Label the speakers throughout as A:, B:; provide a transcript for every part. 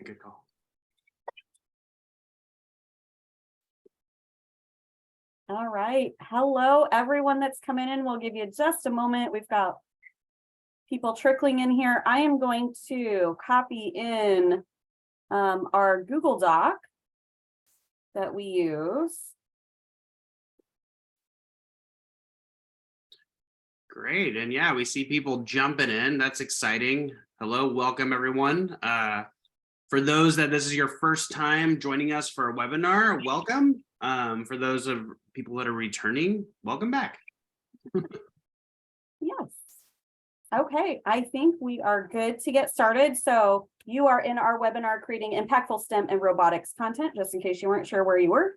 A: good call.
B: All right. Hello, everyone that's coming in. We'll give you just a moment. We've got people trickling in here. I am going to copy in our Google Doc that we use.
A: Great. And yeah, we see people jumping in. That's exciting. Hello, welcome everyone. For those that this is your first time joining us for a webinar, welcome. For those of people that are returning, welcome back.
B: Yes. Okay, I think we are good to get started. So you are in our webinar, creating impactful STEM and robotics content, just in case you weren't sure where you were.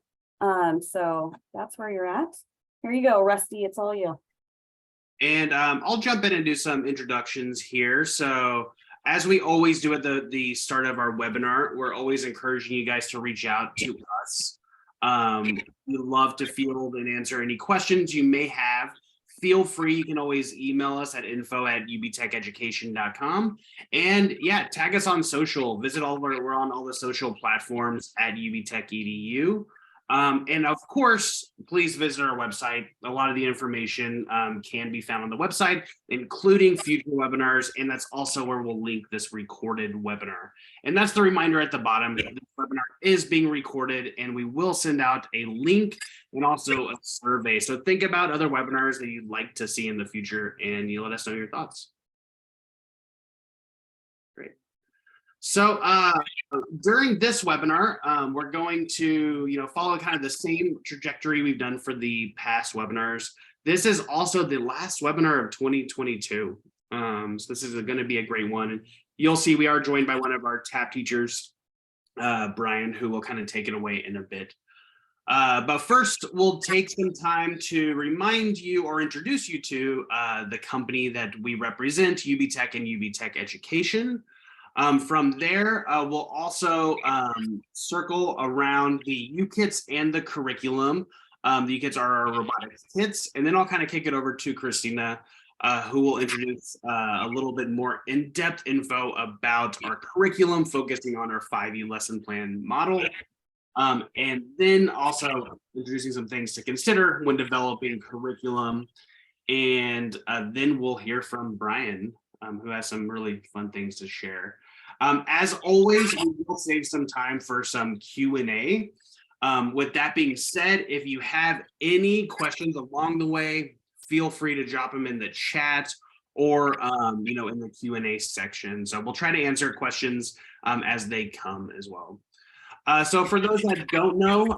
B: So that's where you're at. Here you go, Rusty, it's all you.
A: And I'll jump in and do some introductions here. So as we always do at the start of our webinar, we're always encouraging you guys to reach out to us. We'd love to field and answer any questions you may have. Feel free, you can always email us at info@ubtecheducation.com. And yeah, tag us on social. Visit we're on all the social platforms at UBTECH EDU. And of course, please visit our website. A lot of the information can be found on the website, including future webinars. And that's also where we'll link this recorded webinar. And that's the reminder at the bottom. This webinar is being recorded, and we will send out a link and also a survey. So think about other webinars that you'd like to see in the future, and you let us know your thoughts. Great. So during this webinar, we're going to follow kind of the same trajectory we've done for the past webinars. This is also the last webinar of 2022. So this is going to be a great one. And you'll see we are joined by one of our TAP teachers, Brian, who will kind of take it away in a bit. But first, we'll take some time to remind you or introduce you to the company that we represent, UBTECH and UBTECH Education. From there, we'll also circle around the UKITs and the curriculum. The UKITs are our robotics kits, and then I'll kind of kick it over to Christina, who will introduce a little bit more in-depth info about our curriculum, focusing on our 5E lesson plan model, and then also introducing some things to consider when developing curriculum. And then we'll hear from Brian, who has some really fun things to share. As always, we will save some time for some Q&A. With that being said, if you have any questions along the way, feel free to drop them in the chat or in the Q&A section. So we'll try to answer questions as they come as well. So for those that don't know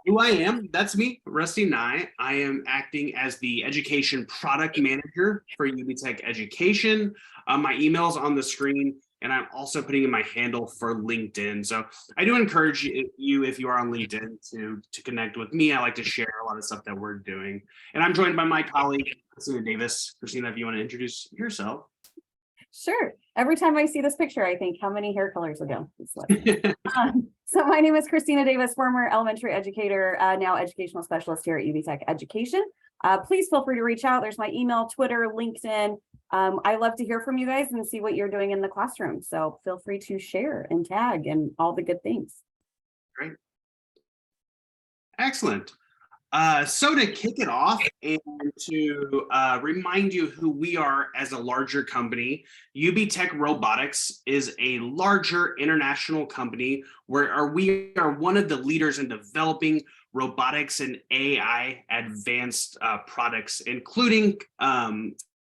A: who I am, that's me, Rusty Nye. I am acting as the Education Product Manager for UBTECH Education. My email's on the screen, and I'm also putting in my handle for LinkedIn. So I do encourage you, if you are on LinkedIn, to connect with me. I like to share a lot of stuff that we're doing. And I'm joined by my colleague, Christina Davis. Christina, if you want to introduce yourself.
B: Sure. Every time I see this picture, I think, how many hair colors ago? So my name is Christina Davis, former elementary educator, now educational specialist here at UBTECH Education. Please feel free to reach out. There's my email, Twitter, LinkedIn. I love to hear from you guys and see what you're doing in the classroom. So feel free to share and tag and all the good things.
A: Great. Excellent. So to kick it off and to remind you who we are as a larger company, UBTECH Robotics is a larger international company where we are one of the leaders in developing robotics and AI advanced products, including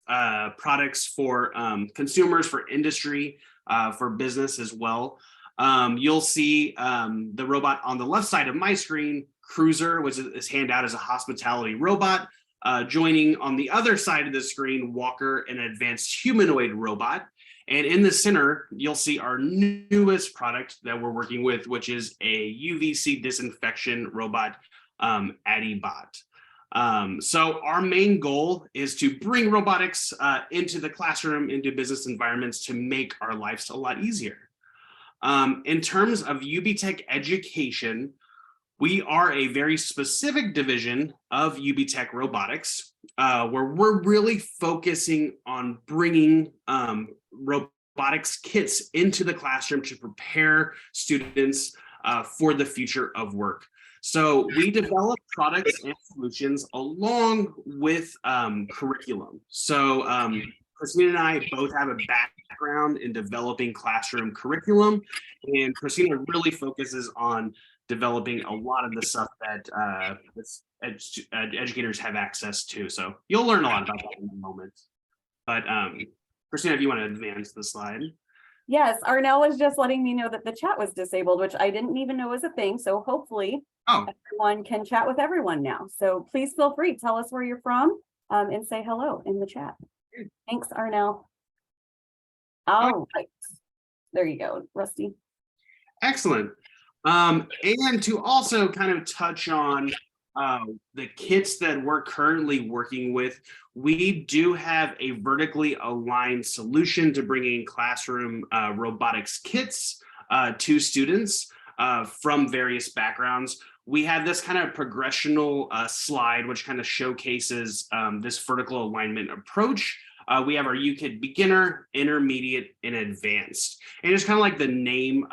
A: products for consumers, for industry, for business as well. You'll see the robot on the left side of my screen, Cruiser, which is handed out as a hospitality robot. Joining on the other side of the screen, Walker, an advanced humanoid robot. And in the center, you'll see our newest product that we're working with, which is a UVC disinfection robot, AddieBot. So our main goal is to bring robotics into the classroom, into business environments to make our lives a lot easier. In terms of UBTECH Education, we are a very specific division of UBTECH Robotics, where we're really focusing on bringing robotics robotics kits into the classroom to prepare students for the future of work. So we develop products and solutions along with curriculum. So Christina and I both have a background in developing classroom curriculum, and Christina really focuses on developing a lot of the stuff that educators have access to. So you'll learn a lot about that in a moment. But Christina, if you want to advance the slide.
B: Yes, Arnell was just letting me know that the chat was disabled, which I didn't even know was a thing. So hopefully everyone can chat with everyone now. So please feel free, tell us where you're from and say hello in the chat. Thanks, Arnell. All right, there you go, Rusty.
A: Excellent. And to also kind of touch on the kits that we're currently working with, we do have a vertically aligned solution to bringing classroom robotics kits to students from various backgrounds. We have this kind of progressional slide, which kind of showcases this vertical alignment approach. We have our UKIT beginner, intermediate, and advanced. And it's kind of like the name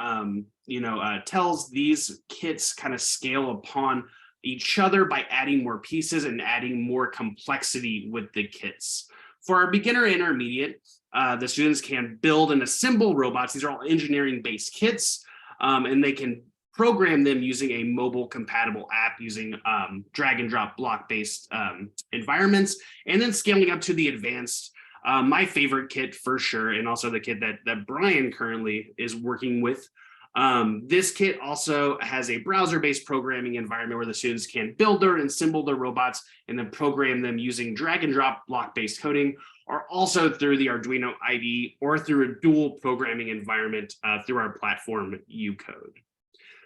A: tells, these kits kind of scale upon each other by adding more pieces and adding more complexity with the kits. For our beginner intermediate, the students can build and assemble robots. These are all engineering-based kits, and they can program them using a mobile compatible app using drag and drop block-based environments, and then scaling up to the advanced. My favorite kit for sure, and also the kit that Brian currently is working with. This kit also has a browser-based programming environment where the students can build and assemble their robots and then program them using drag and drop block-based coding, or also through the Arduino IDE or through a dual programming environment through our platform UCode.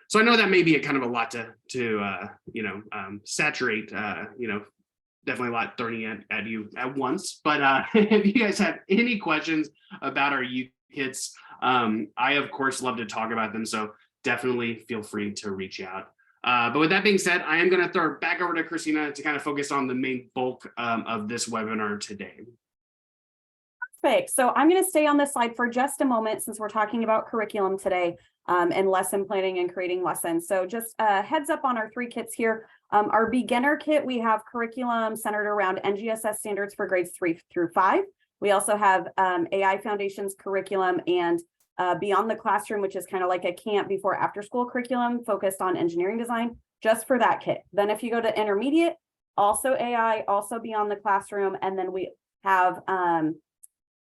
A: So I know that may be a kind of a lot to saturate, definitely a lot throwing at you at once. But if you guys have any questions about our UKits, I of course love to talk about them. So definitely feel free to reach out. But with that being said, I am going to throw it back over to Christina to kind of focus on the main bulk of this webinar today.
B: Perfect. So I'm going to stay on this slide for just a moment since we're talking about curriculum today and lesson planning and creating lessons. So just a heads up on our 3 kits here. Our beginner kit, we have curriculum centered around NGSS standards for grades 3 through 5. We also have AI Foundations curriculum and Beyond the Classroom, which is kind of like a camp before after school curriculum focused on engineering design, just for that kit. Then if you go to intermediate, also AI, also Beyond the Classroom, and then we have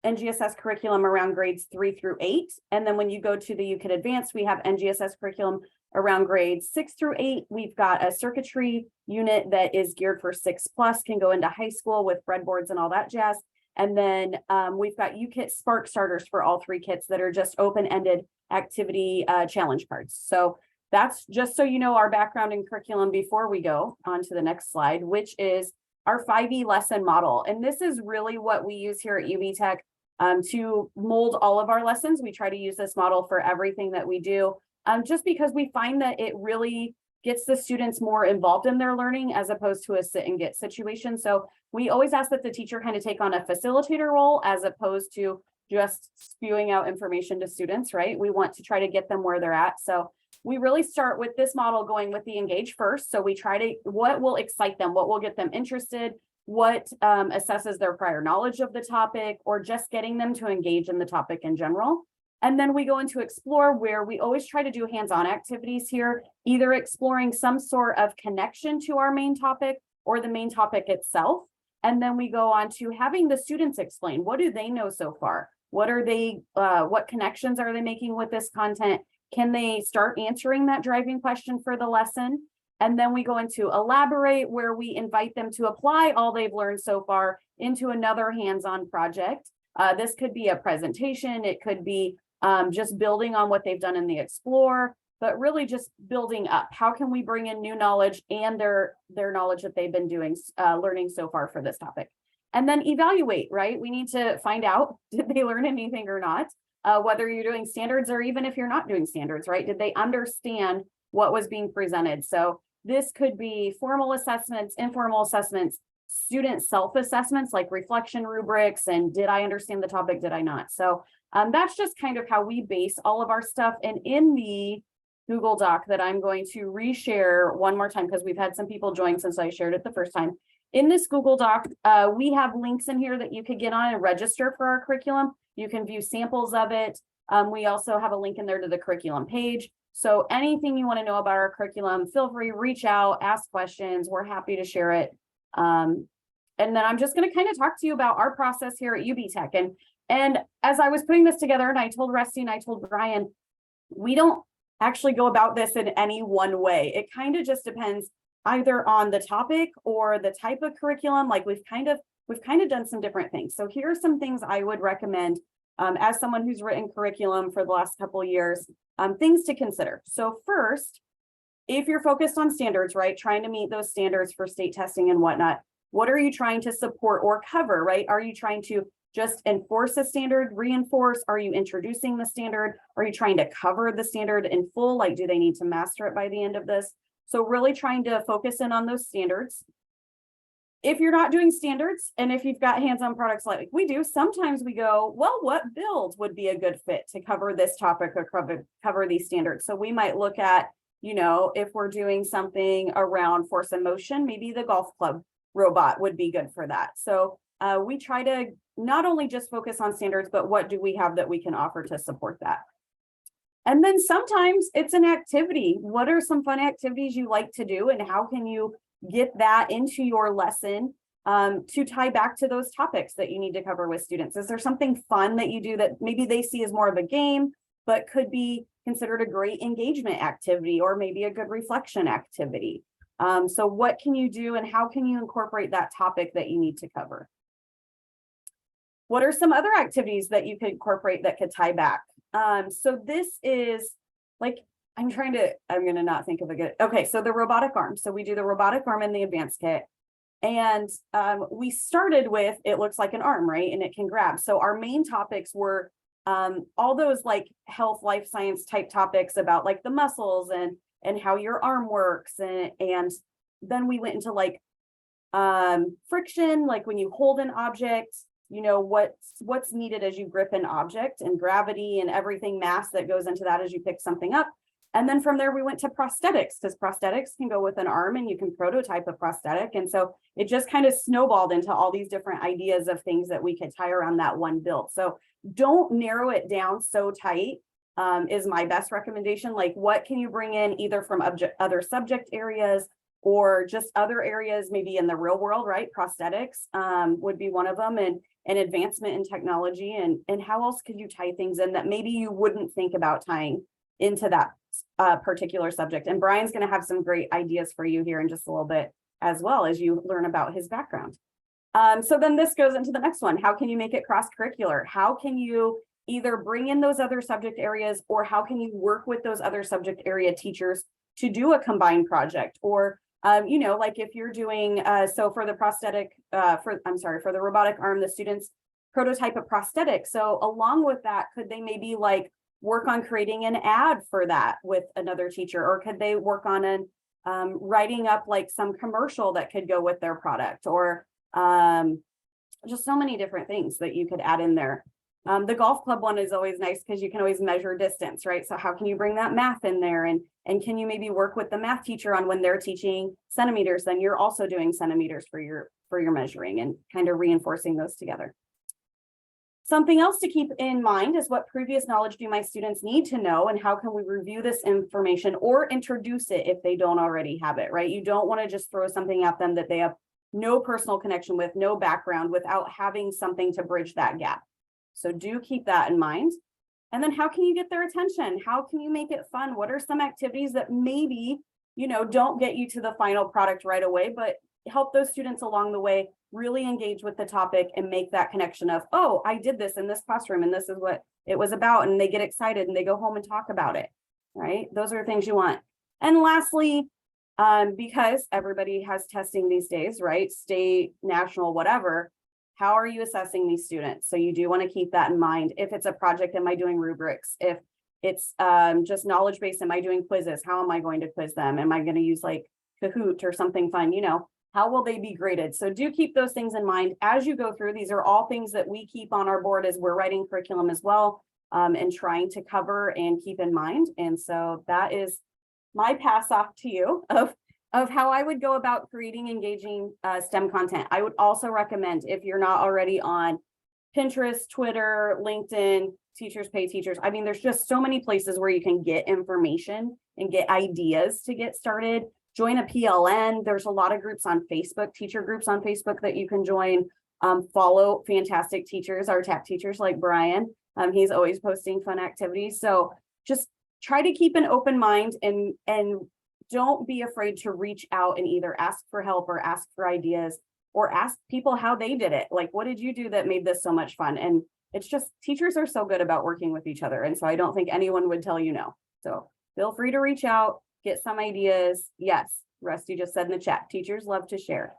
B: NGSS curriculum around grades 3 through 8. And then when you go to the UKIT Advanced, we have NGSS curriculum around grades 6 through 8. We've got a circuitry unit that is geared for 6+, can go into high school with breadboards and all that jazz. And then we've got UKIT Spark Starters for all 3 kits that are just open-ended activity challenge cards. So that's just so you know our background in curriculum before we go on to the next slide, which is our 5E lesson model. And this is really what we use here at UBTECH to mold all of our lessons. We try to use this model for everything that we do, just because we find that it really gets the students more involved in their learning as opposed to a sit and get situation. So we always ask that the teacher kind of take on a facilitator role as opposed to just spewing out information to students, right? We want to try to get them where they're at. So we really start with this model going with the engage first. So we try to, what will excite them? What will get them interested? What assesses their prior knowledge of the topic, or just getting them to engage in the topic in general. And then we go into explore, where we always try to do hands-on activities here, either exploring some sort of connection to our main topic or the main topic itself. And then we go on to having the students explain, what do they know so far? What are they, what connections are they making with this content? Can they start answering that driving question for the lesson? And then we go into elaborate, where we invite them to apply all they've learned so far into another hands-on project. This could be a presentation. It could be just building on what they've done in the explore, but really just building up. How can we bring in new knowledge and their knowledge that they've been doing, learning so far for this topic? And then evaluate, right? We need to find out, did they learn anything or not? Whether you're doing standards or even if you're not doing standards, right? Did they understand what was being presented? So this could be formal assessments, informal assessments, student self-assessments like reflection rubrics, and did I understand the topic, did I not? So That's just kind of how we base all of our stuff. And in the Google Doc that I'm going to reshare one more time, because we've had some people join since I shared it the first time. In this Google Doc, we have links in here that you could get on and register for our curriculum. You can view samples of it. We also have a link in there to the curriculum page. So anything you want to know about our curriculum, feel free, reach out, ask questions. We're happy to share it. And then I'm just going to kind of talk to you about our process here at UBTECH. And as I was putting this together, and I told Rusty and I told Brian, we don't actually go about this in any one way. It kind of just depends either on the topic or the type of curriculum. Like we've kind of done some different things. So here are some things I would recommend as someone who's written curriculum for the last couple of years, things to consider. So first, if you're focused on standards, right, trying to meet those standards for state testing and whatnot, what are you trying to support or cover, right? Are you trying to just enforce a standard, reinforce? Are you introducing the standard? Are you trying to cover the standard in full? Like, do they need to master it by the end of this? So really trying to focus in on those standards. If you're not doing standards, and if you've got hands-on products like we do, sometimes we go, well, what build would be a good fit to cover this topic or cover these standards? So we might look at, you know, if we're doing something around force and motion, maybe the golf club robot would be good for that. So we try to not only just focus on standards, but what do we have that we can offer to support that? And then sometimes it's an activity. What are some fun activities you like to do, and how can you get that into your lesson to tie back to those topics that you need to cover with students? Is there something fun that you do that maybe they see as more of a game, but could be considered a great engagement activity or maybe a good reflection activity? So what can you do, and how can you incorporate that topic that you need to cover? What are some other activities that you could incorporate that could tie back? So this is like, I'm going to not think of a good, okay, so the robotic arm. So we do the robotic arm in the advanced kit. And we started with, it looks like an arm, right? And it can grab. So our main topics were all those like health, life science type topics about like the muscles and how your arm works. And then we went into like friction, like when you hold an object, you know, what's needed as you grip an object, and gravity and everything, mass that goes into that as you pick something up. And then from there, we went to prosthetics, because prosthetics can go with an arm and you can prototype a prosthetic. And so it just kind of snowballed into all these different ideas of things that we could tie around that one build. So don't narrow it down so tight is my best recommendation. Like, what can you bring in either from other subject areas or just other areas, maybe in the real world, right? Prosthetics would be one of them, and advancement in technology. And how else could you tie things in that maybe you wouldn't think about tying into that particular subject? And Brian's going to have some great ideas for you here in just a little bit, as well as you learn about his background. So then this goes into the next one. How can you make it cross-curricular? How can you either bring in those other subject areas, or how can you work with those other subject area teachers to do a combined project? Or you know, like if you're doing, so for the for the robotic arm, the students prototype a prosthetic. So along with that, could they maybe like work on creating an ad for that with another teacher? Or could they work on writing up like some commercial that could go with their product? Or just so many different things that you could add in there. The golf club one is always nice because you can always measure distance, right? So how can you bring that math in there? And can you maybe work with the math teacher on when they're teaching centimeters, then you're also doing centimeters for your measuring, and kind of reinforcing those together. Something else to keep in mind is, what previous knowledge do my students need to know, and how can we review this information or introduce it if they don't already have it, right? You don't want to just throw something at them that they have no personal connection with, no background, without having something to bridge that gap. So do keep that in mind. And then how can you get their attention? How can you make it fun? What are some activities that maybe, you know, don't get you to the final product right away, but help those students along the way really engage with the topic and make that connection of, oh, I did this in this classroom and this is what it was about. And they get excited and they go home and talk about it, right? Those are things you want. And lastly, because everybody has testing these days, right? State, national, whatever. How are you assessing these students? So you do want to keep that in mind. If it's a project, am I doing rubrics? If it's just knowledge based, am I doing quizzes? How am I going to quiz them? Am I going to use like Kahoot or something fun? You know, How will they be graded? So do keep those things in mind as you go through. These are all things that we keep on our board as we're writing curriculum as well, and trying to cover and keep in mind. And so that is my pass off to you of how I would go about creating engaging STEM content. I would also recommend, if you're not already on Pinterest, Twitter, LinkedIn, Teachers Pay Teachers. I mean, there's just so many places where you can get information and get ideas to get started. Join a PLN. There's a lot of groups on Facebook, teacher groups on Facebook that you can join. Follow fantastic teachers, our TAP teachers like Brian. He's always posting fun activities. So just try to keep an open mind and don't be afraid to reach out and either ask for help or ask for ideas or ask people how they did it. Like, what did you do that made this so much fun? And it's just, teachers are so good about working with each other. And so I don't think anyone would tell you no. So feel free to reach out, get some ideas. Yes, Rusty just said in the chat, teachers love to share.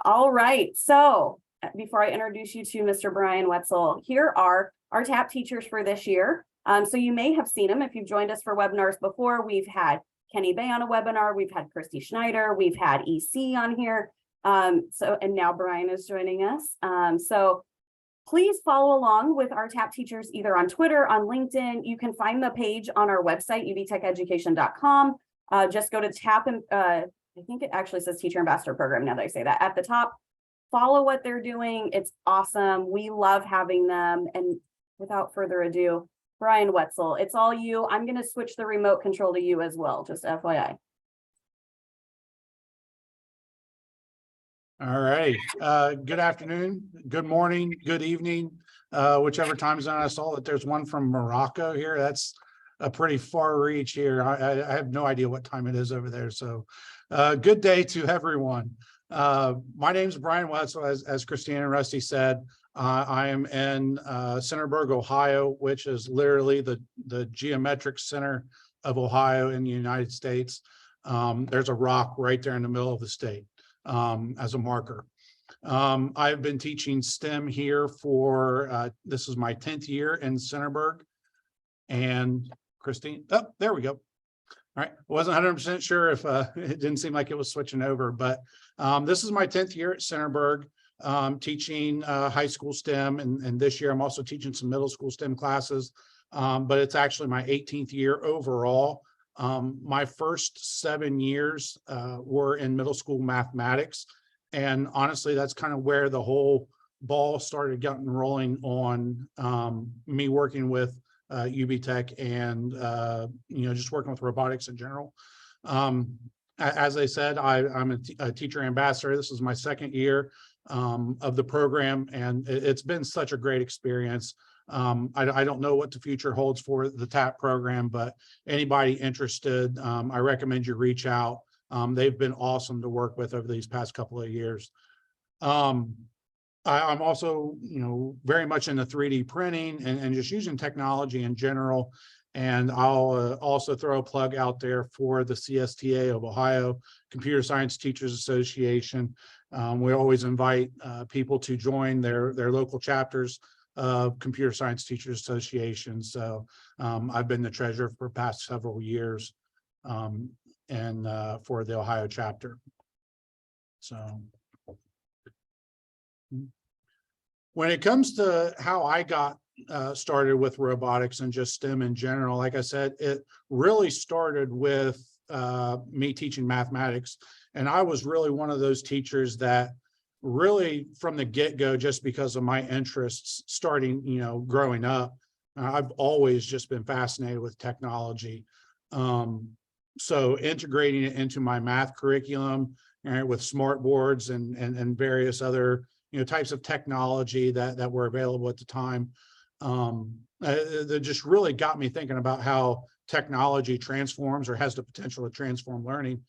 B: All right, so before I introduce you to Mr. Brian Wetzel, here are our TAP teachers for this year. So you may have seen them if you've joined us for webinars before. We've had Kenny Bay on a webinar, we've had Christy Schneider, we've had EC on here. And now Brian is joining us. So please follow along with our TAP teachers either on Twitter, on LinkedIn. You can find the page on our website, ubtecheducation.com. Just go to TAP and I think it actually says Teacher Ambassador Program now that I say that at the top. Follow what they're doing. It's awesome. We love having them. And without further ado, Brian Wetzel, it's all you. I'm going to switch the remote control to you as well, just FYI.
C: All right. Good afternoon, good morning, good evening, whichever time zone. I saw that there's one from Morocco here. That's a pretty far reach here. I have no idea what time it is over there. So good day to everyone. My name is Brian Wetzel, as Christina and Rusty said. I am in Centerburg, Ohio, which is literally the geometric center of Ohio in the United States. There's a rock right there in the middle of the state. As a marker. I've been teaching STEM here for, this is my 10th year in Centerburg. And Christine, oh, there we go. All right, I wasn't 100% sure if it didn't seem like it was switching over, but this is my 10th year at Centerburg, teaching high school STEM. And this year I'm also teaching some middle school STEM classes, but it's actually my 18th year overall. My first 7 years were in middle school mathematics. And honestly, that's kind of where the whole ball started getting rolling on me working with UBTECH and, just working with robotics in general. As I said, I'm a teacher ambassador. This is my 2nd year of the program, and it's been such a great experience. I don't know what the future holds for the TAP program, but anybody interested, I recommend you reach out. They've been awesome to work with over these past couple of years. I'm also, very much into 3D printing and just using technology in general. And I'll also throw a plug out there for the CSTA of Ohio, Computer Science Teachers Association. We always invite people to join their local chapters of Computer Science Teachers Association. So I've been the treasurer for the past several years and for the Ohio chapter. So when it comes to how I got started with robotics and just STEM in general, like I said, it really started with me teaching mathematics. And I was really one of those teachers that really from the get-go, just because of my interests starting, growing up, I've always just been fascinated with technology. So integrating it into my math curriculum with smart boards and various other, types of technology that were available at the time, that just really got me thinking about how technology transforms or has the potential to transform learning.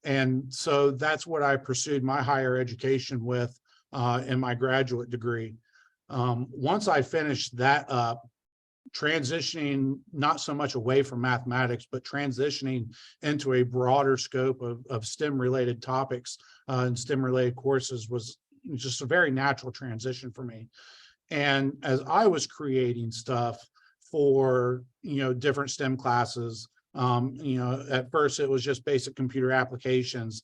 C: And so that's what I pursued my higher education with in my graduate degree. Once I finished that up, transitioning not so much away from mathematics, but transitioning into a broader scope of STEM related topics and STEM related courses was just a very natural transition for me. And as I was creating stuff for, different STEM classes, at first it was just basic computer applications.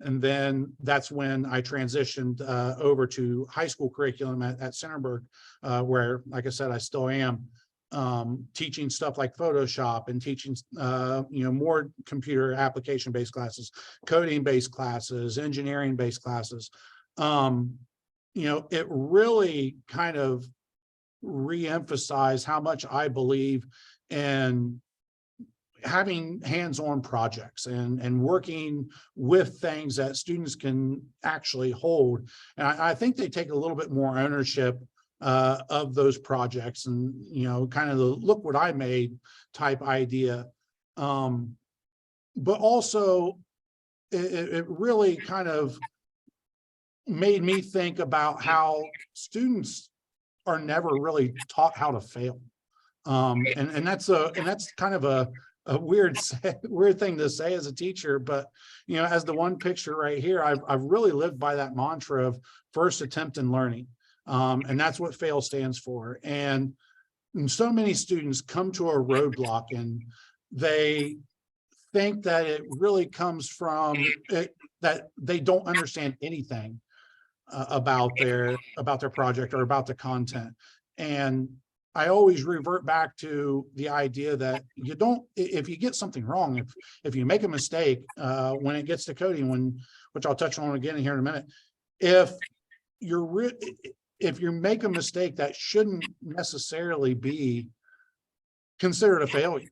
C: And then that's when I transitioned over to high school curriculum at Centerburg, where, like I said, I still am teaching stuff like Photoshop and teaching, more computer application-based classes, coding-based classes, engineering-based classes. It really kind of re-emphasized how much I believe in having hands-on projects and working with things that students can actually hold. And I think they take a little bit more ownership of those projects, and kind of the look what I made type idea. But also it really kind of made me think about how students are never really taught how to fail. And that's kind of a weird thing to say as a teacher, but as the one picture right here, I've really lived by that mantra of first attempt in learning, and that's what FAIL stands for. And so many students come to a roadblock and they think that it really comes from it, that they don't understand anything about their project or about the content. And I always revert back to the idea that you don't, if you get something wrong, if you make a mistake when it gets to coding, which I'll touch on again here in a minute, if you make a mistake, that shouldn't necessarily be considered a failure.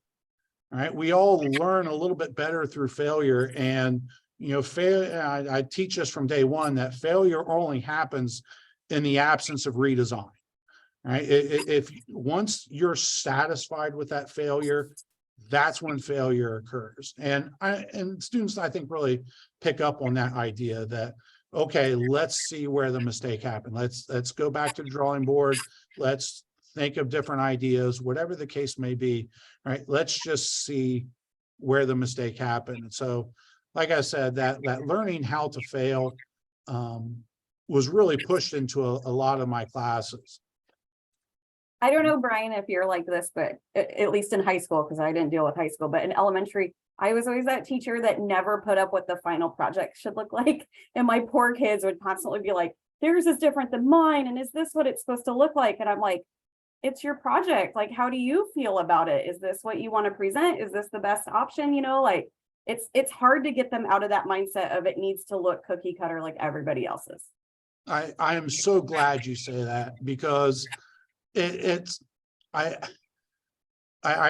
C: All right, we all learn a little bit better through failure, and I teach us from day one that failure only happens in the absence of redesign. Right? If once you're satisfied with that failure, that's when failure occurs. And students, I think, really pick up on that idea that, okay, let's see where the mistake happened. Let's go back to the drawing board. Let's think of different ideas, whatever the case may be. Right? Let's just see where the mistake happened. And so, like I said, that learning how to fail was really pushed into a lot of my classes.
B: I don't know, Brian, if you're like this, but at least in high school, because I didn't deal with high school, but in elementary, I was always that teacher that never put up what the final project should look like. And my poor kids would constantly be like, theirs is different than mine. And is this what it's supposed to look like? And I'm like, it's your project. Like, how do you feel about it? Is this what you want to present? Is this the best option? Like it's hard to get them out of that mindset of it needs to look cookie cutter like everybody else's.
C: I am so glad you say that, because I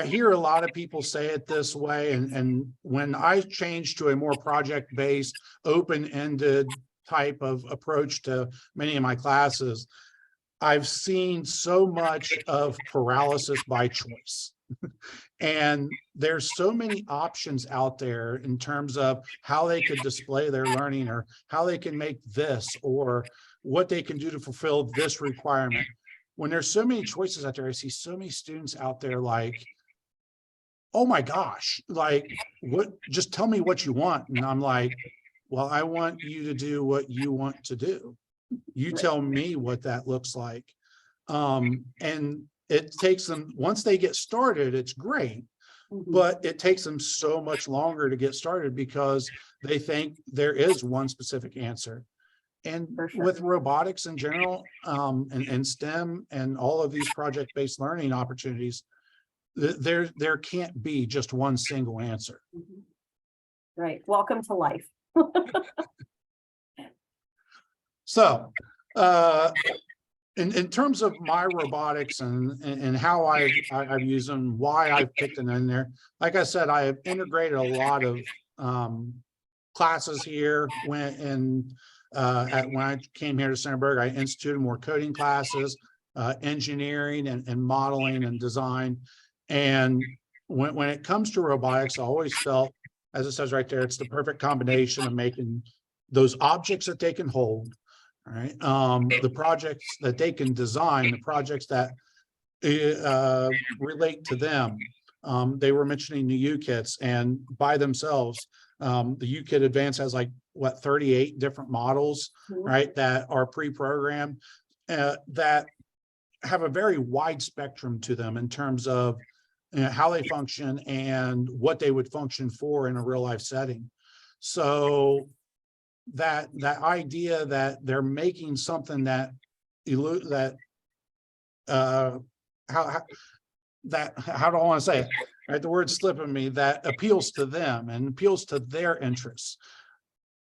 C: hear a lot of people say it this way, and when I changed to a more project-based, open-ended type of approach to many of my classes, I've seen so much of paralysis by choice. And there's so many options out there in terms of how they could display their learning, or how they can make this, or what they can do to fulfill this requirement. When there's so many choices out there, I see so many students out there like, oh my gosh, like, what, just tell me what you want. And I'm like, well, I want you to do what you want to do. You tell me what that looks like. And it takes them, once they get started, it's great, but it takes them so much longer to get started because they think there is one specific answer. And with robotics in general, and STEM and all of these project-based learning opportunities, there can't be just one single answer.
B: Right. Welcome to life.
C: So, in terms of my robotics and how I've used them, why I've picked them in there, like I said, I have integrated a lot of classes here. When I came here to Centerburg, I instituted more coding classes, engineering and modeling and design. And when it comes to robotics, I always felt, as it says right there, it's the perfect combination of making those objects that they can hold, all right, the projects that they can design, the projects that relate to them. They were mentioning the UKITs, and by themselves, the UKIT Advanced has like, what, 38 different models, right, that are pre-programmed, that have a very wide spectrum to them in terms of how they function and what they would function for in a real life setting. So that idea that they're making something that how do I want to say it? Right, the word's slipping me, that appeals to them and appeals to their interests.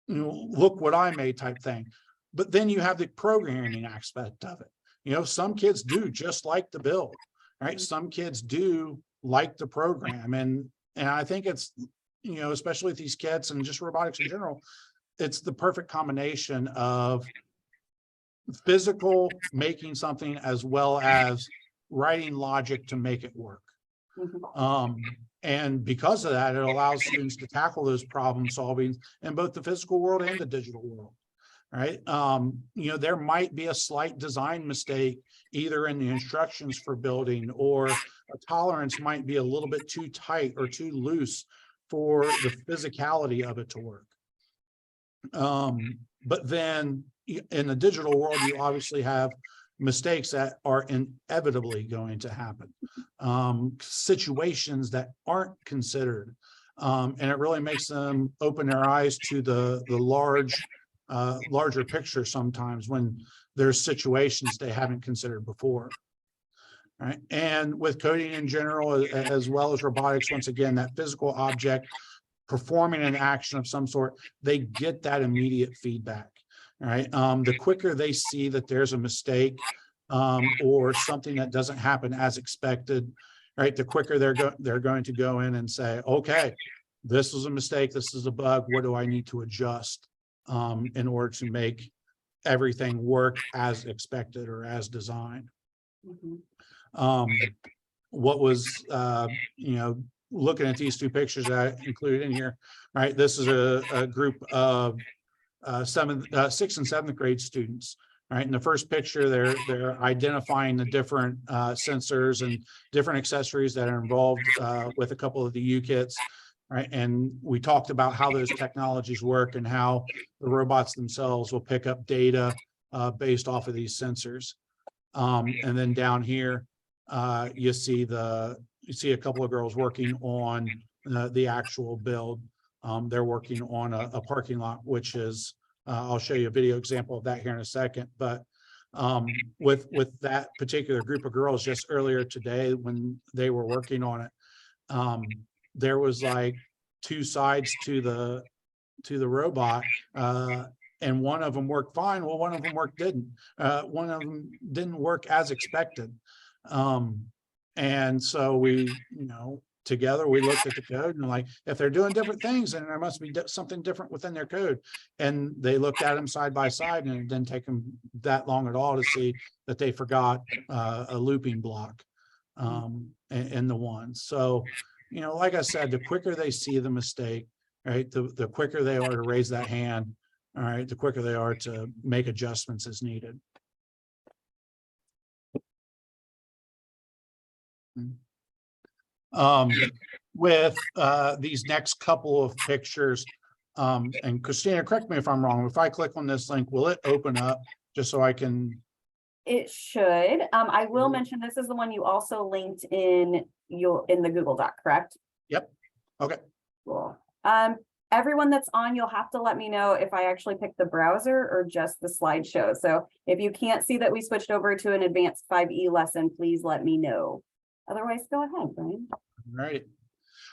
C: You know, look what I made type thing. But then you have the programming aspect of it. You know, some kids do just like the build, right? Some kids do like the program. And I think it's, you know, especially with these kids and just robotics in general, it's the perfect combination of physical making something as well as writing logic to make it work. And because of that, it allows students to tackle those problem solving in both the physical world and the digital world, right? You know, there might be a slight design mistake either in the instructions for building, or a tolerance might be a little bit too tight or too loose for the physicality of it to work. But then in the digital world, you obviously have mistakes that are inevitably going to happen, situations that aren't considered, and it really makes them open their eyes to the larger picture sometimes when there's situations they haven't considered before. Right. And with coding in general, as well as robotics, once again, that physical object performing an action of some sort, they get that immediate feedback. Right. The quicker they see that there's a mistake or something that doesn't happen as expected, right, the quicker they're going to go in and say, okay, this is a mistake, this is a bug, what do I need to adjust in order to make everything work as expected or as designed. What was you know, looking at these two pictures that I included in here, right, this is a group of 6th and 7th grade students. Right, in the first picture, they're identifying the different sensors and different accessories that are involved with a couple of the U kits. Right, and we talked about how those technologies work and how the robots themselves will pick up data based off of these sensors. And then down here, you see a couple of girls working on the actual build. They're working on a parking lot, which is I'll show you a video example of that here in a second. But with that particular group of girls just earlier today when they were working on it, there was like two sides to the robot, and one of them worked fine. Well, one of them one of them didn't work as expected. And so we, you know, together we looked at the code and like, if they're doing different things, then there must be something different within their code. And they looked at them side by side, and it didn't take them that long at all to see that they forgot a looping block in the one. So, you know, like I said, the quicker they see the mistake, right, the quicker they are to raise that hand, all right, the quicker they are to make adjustments as needed. With these next couple of pictures, and Christina, correct me if I'm wrong, if I click on this link, will it open up just so I can?
B: It should. I will mention this is the one you also linked in the Google Doc, correct?
C: Yep. Okay.
B: Cool. Everyone that's on, you'll have to let me know if I actually picked the browser or just the slideshow. So if you can't see that we switched over to an advanced 5E lesson, please let me know. Otherwise, go ahead, Brian.
C: All right.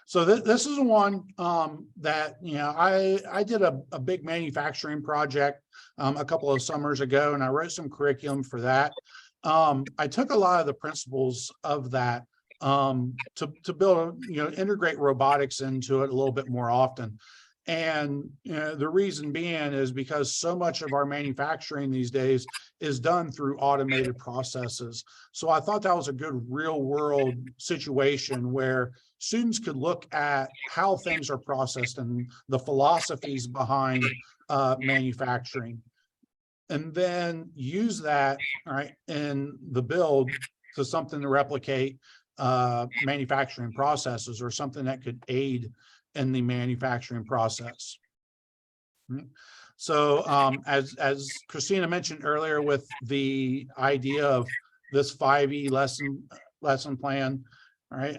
C: So this is one that, you know, I did a big manufacturing project a couple of summers ago, and I wrote some curriculum for that. I took a lot of the principles of that to build, you know, integrate robotics into it a little bit more often. And you know, the reason being is because so much of our manufacturing these days is done through automated processes. So I thought that was a good real world situation where students could look at how things are processed and the philosophies behind manufacturing, and then use that, all right, in the build to something to replicate manufacturing processes or something that could aid in the manufacturing process. So as Christina mentioned earlier, with the idea of this 5E lesson plan, all right,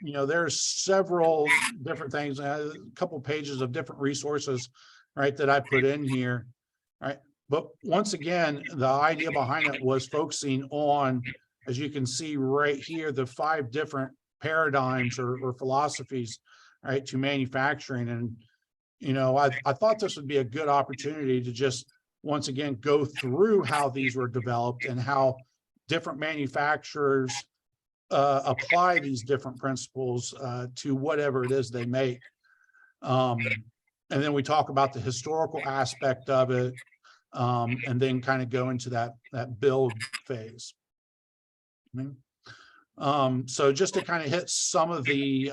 C: you know, there's several different things, a couple pages of different resources right, that I put in here, right? But once again, the idea behind it was focusing on, as you can see right here, the 5 different paradigms or philosophies, right, to manufacturing. And, you know, I thought this would be a good opportunity to just, once again, go through how these were developed and how different manufacturers apply these different principles to whatever it is they make. And then we talk about the historical aspect of it, and then kind of go into that build phase. So just to kind of hit some of the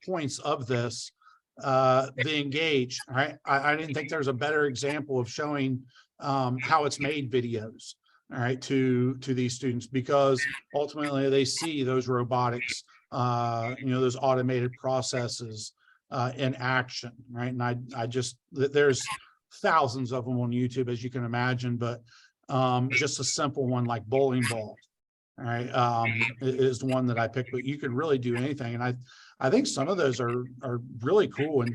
C: points of this, the engage, right? I didn't think there's a better example of showing how it's made videos, all right, to these students, because ultimately they see those robotics, you know, those automated processes in action, right? And I just, there's thousands of them on YouTube, as you can imagine, but just a simple one like bowling balls, all right, is the one that I picked, but you could really do anything. And I think some of those are really cool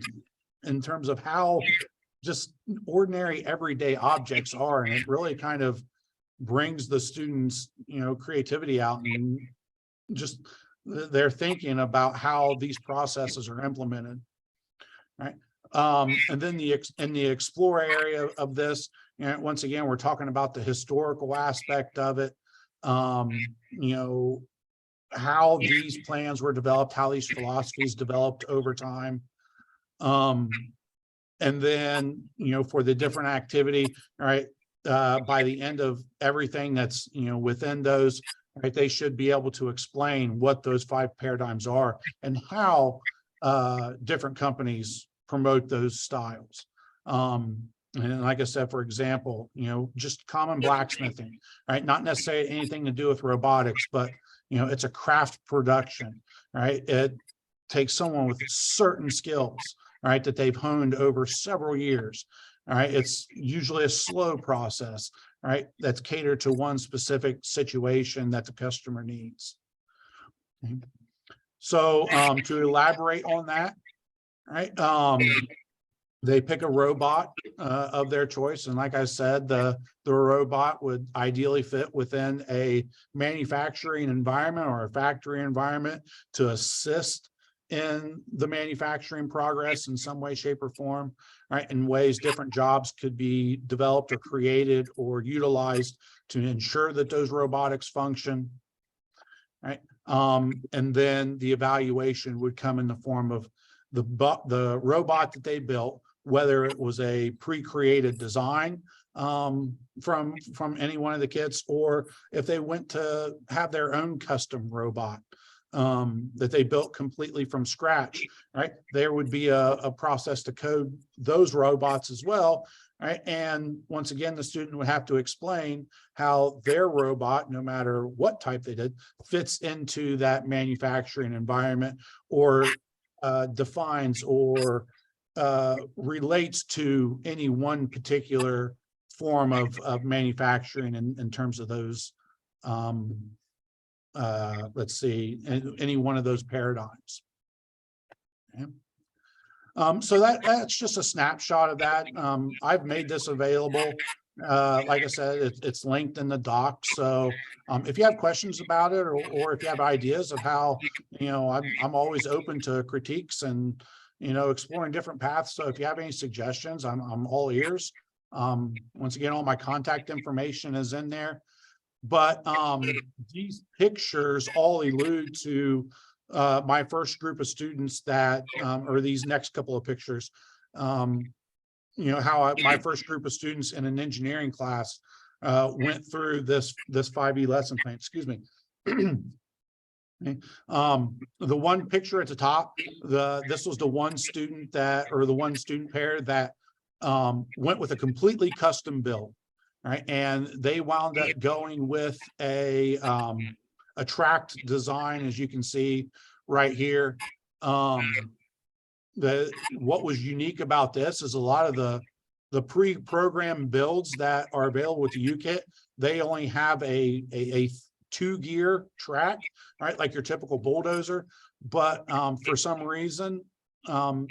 C: in terms of how just ordinary everyday objects are. And it really kind of brings the students, you know, creativity out, and just they're thinking about how these processes are implemented, right? And then in the explore area of this, you know, once again, we're talking about the historical aspect of it, you know, how these plans were developed, how these philosophies developed over time. And then, you know, for the different activity, all right, by the end of everything that's, you know, within those, right, they should be able to explain what those 5 paradigms are and how different companies promote those styles. And like I said, for example, you know, just common blacksmithing, right? Not necessarily anything to do with robotics, but, you know, it's a craft production, right? It takes someone with certain skills, right, that they've honed over several years. All right, it's usually a slow process, right, that's catered to one specific situation that the customer needs. Okay. So to elaborate on that, right, they pick a robot of their choice, and like I said, the robot would ideally fit within a manufacturing environment or a factory environment to assist in the manufacturing progress in some way, shape, or form, right? In ways different jobs could be developed or created or utilized to ensure that those robotics function, right? And then the evaluation would come in the form of the robot that they built, whether it was a pre-created design from any one of the kids, or if they went to have their own custom robot that they built completely from scratch, right? There would be a process to code those robots as well, right? And once again, the student would have to explain how their robot, no matter what type they did, fits into that manufacturing environment, or defines or relates to any one particular form of manufacturing in terms of those, let's see, any one of those paradigms. Okay. So that's just a snapshot of that. I've made this available. Like I said, it's linked in the doc. So if you have questions about it, or if you have ideas of how, you know, I'm always open to critiques and, you know, exploring different paths. So if you have any suggestions, I'm all ears. Once again, all my contact information is in there. But these pictures all allude to my first group of students that, or these next couple of pictures, you know, how my first group of students in an engineering class went through this 5E lesson plan, excuse me. Okay. The one picture at the top, this was the one student that, or the one student pair that went with a completely custom build. Right, and they wound up going with a tracked design, as you can see right here. What was unique about this is a lot of the pre-programmed builds that are available with the UBTECH, they only have a 2-gear track, right, like your typical bulldozer. But for some reason,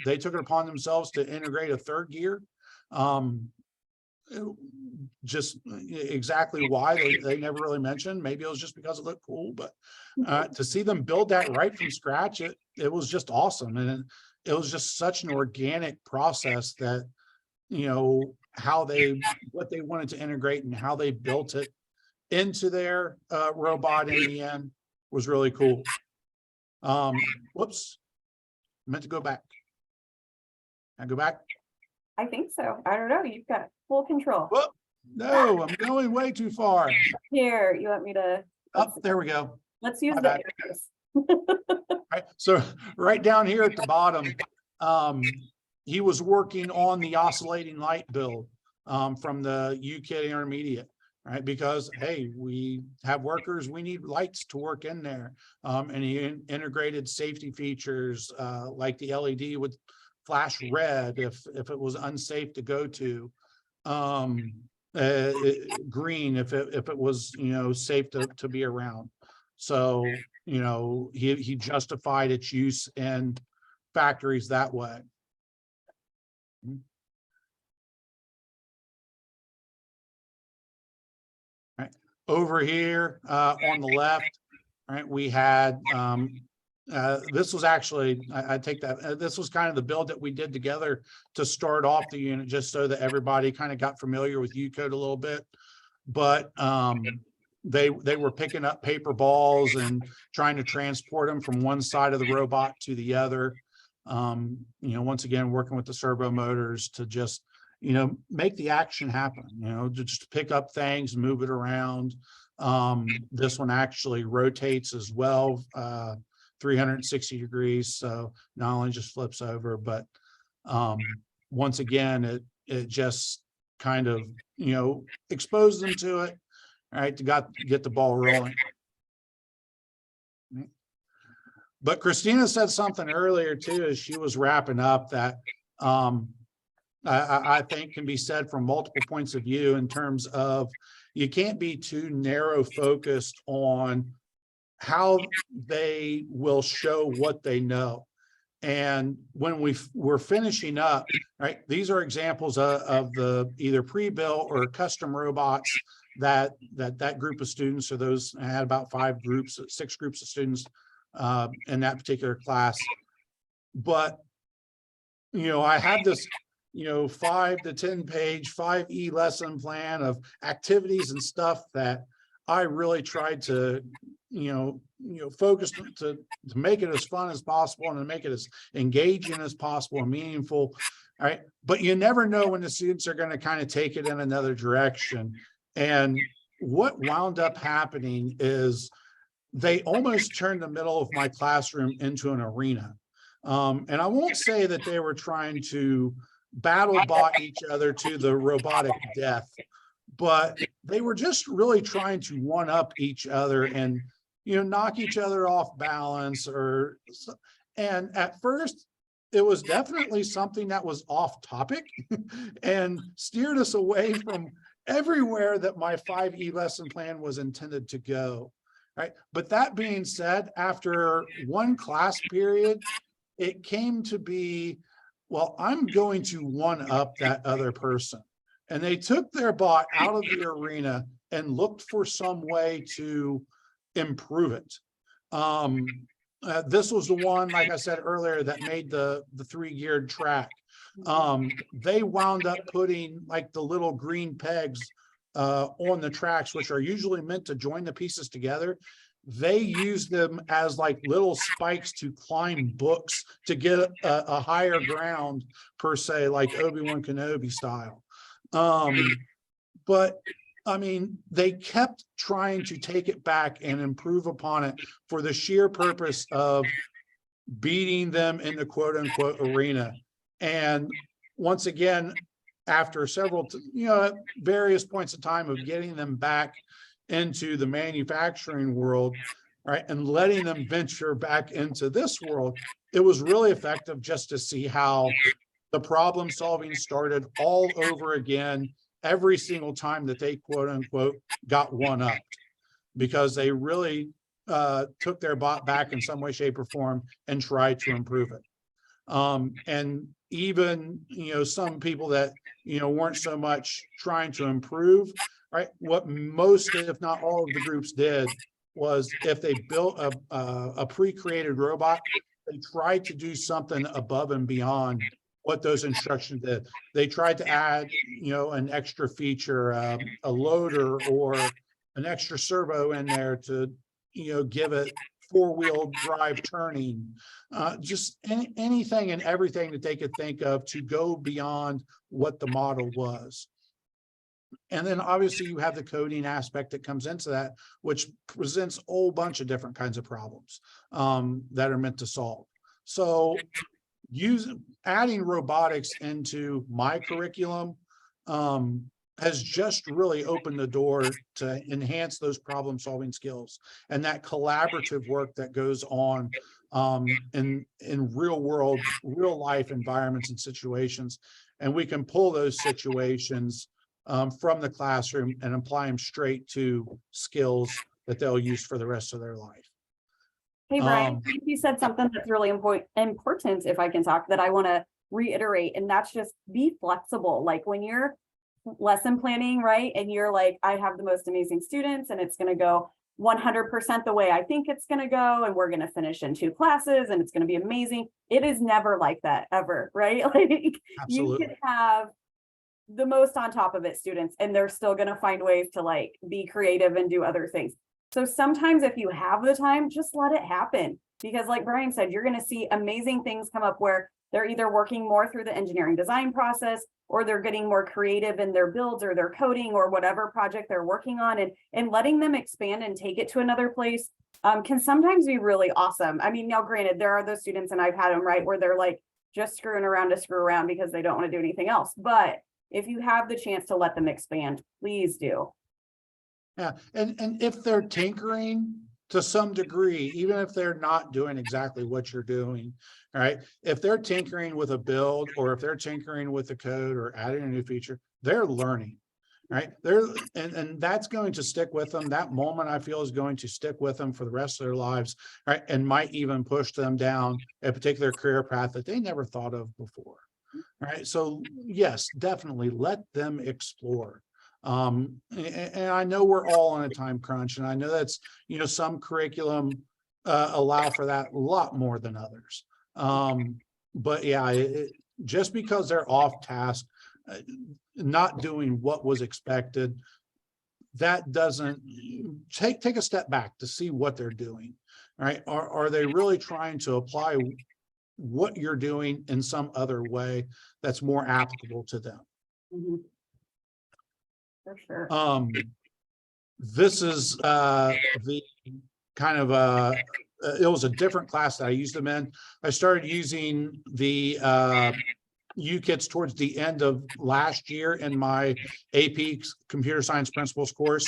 C: they took it upon themselves to integrate a 3rd gear. Just exactly why they never really mentioned. Maybe it was just because it looked cool, but to see them build that right from scratch, it was just awesome. And it was just such an organic process that, you know, what they wanted to integrate and how they built it into their robot in the end was really cool. Whoops, meant to go back. Can I go back?
B: I think so. I don't know. You've got full control.
C: Whoop. No, I'm going way too far.
B: Here, you want me to?
C: Up there we go.
B: Let's use
C: My
B: the
C: bad.
B: arrows.
C: Right, so right down here at the bottom, he was working on the oscillating light build from the UBTECH Intermediate, right? Because hey, we have workers, we need lights to work in there, and he integrated safety features like the LED would flash red if it was unsafe to go to, green if it was, you know, safe to be around. So, you know, he justified its use in factories that way. Right. Over here on the left, right, we had this was actually, I take that, this was kind of the build that we did together to start off the unit, just so that everybody kind of got familiar with UCode a little bit. But they were picking up paper balls and trying to transport them from one side of the robot to the other. You know, once again, working with the servo motors to just, you know, make the action happen, you know, just pick up things, move it around. This one actually rotates as well, 360 degrees. So not only just flips over, but once again, it just kind of, you know, exposed them to it, right, to get the ball rolling. But Christina said something earlier too, as she was wrapping up, that I think can be said from multiple points of view in terms of you can't be too narrow focused on how they will show what they know. And when we're finishing up, right, these are examples of the either pre-built or custom robots that group of students, or those, I had about 6 groups of students in that particular class. But, you know, I have this, you know, 5 to 10 page 5E lesson plan of activities and stuff that I really tried to, you know, focus to make it as fun as possible and to make it as engaging as possible and meaningful. All right. But you never know when the students are going to kind of take it in another direction. And what wound up happening is they almost turned the middle of my classroom into an arena. And I won't say that they were trying to battle bot each other to the robotic death, but they were just really trying to one up each other and, you know, knock each other off balance. And at first it was definitely something that was off topic and steered us away from everywhere that my 5E lesson plan was intended to go. Right. But that being said, after one class period, it came to be, well, I'm going to one up that other person. And they took their bot out of the arena and looked for some way to improve it. This was the one, like I said earlier, that made the 3-geared track. They wound up putting like the little green pegs on the tracks, which are usually meant to join the pieces together. They use them as like little spikes to climb books to get a higher ground, per se, like Obi-Wan Kenobi style. But I mean, they kept trying to take it back and improve upon it for the sheer purpose of beating them in the quote unquote arena. And once again, after several, you know, at various points of time of getting them back into the manufacturing world, right, and letting them venture back into this world, it was really effective just to see how the problem solving started all over again every single time that they quote unquote got one up, because they really took their bot back in some way, shape, or form and tried to improve it. And even, some people that, weren't so much trying to improve, right? What most, if not all of the groups did was if they built a pre-created robot, they tried to do something above and beyond what those instructions did. They tried to add, an extra feature, a loader or an extra servo in there to, give it four-wheel drive turning, just anything and everything that they could think of to go beyond what the model was. And then obviously you have the coding aspect that comes into that, which presents a whole bunch of different kinds of problems that are meant to solve. So adding robotics into my curriculum has just really opened the door to enhance those problem solving skills and that collaborative work that goes on in real life environments and situations. And we can pull those situations from the classroom and apply them straight to skills that they'll use for the rest of their life.
B: Hey, Brian, you said something that's really important, if I can talk, that I want to reiterate, and that's just be flexible. Like when you're lesson planning, right? And you're like, I have the most amazing students and it's going to go 100% the way I think it's going to go. And we're going to finish in 2 classes and it's going to be amazing. It is never like that ever, right? Like you can have the most on top of it students and they're still going to find ways to like be creative and do other things. So sometimes if you have the time, just let it happen. Because like Brian said, you're going to see amazing things come up where they're either working more through the engineering design process or they're getting more creative in their builds or their coding or whatever project they're working on, and letting them expand and take it to another place can sometimes be really awesome. I mean, now granted, there are those students, and I've had them, right, where they're like just screwing around to screw around because they don't want to do anything else. But if you have the chance to let them expand, please do.
C: Yeah, and if they're tinkering to some degree, even if they're not doing exactly what you're doing, all right, if they're tinkering with a build or if they're tinkering with the code or adding a new feature, they're learning, right? And that's going to stick with them. That moment, I feel, is going to stick with them for the rest of their lives, right? And might even push them down a particular career path that they never thought of before, right? So yes, definitely let them explore. And I know we're all on a time crunch, and I know that's, some curriculum allow for that a lot more than others. But yeah, just because they're off task, not doing what was expected, that doesn't take a step back to see what they're doing, right? Are they really trying to apply what you're doing in some other way that's more applicable to them?
B: Mm-hmm. For sure.
C: This is the kind of it was a different class that I used them in. I started using the UBTECH towards the end of last year in my AP Computer Science Principles course.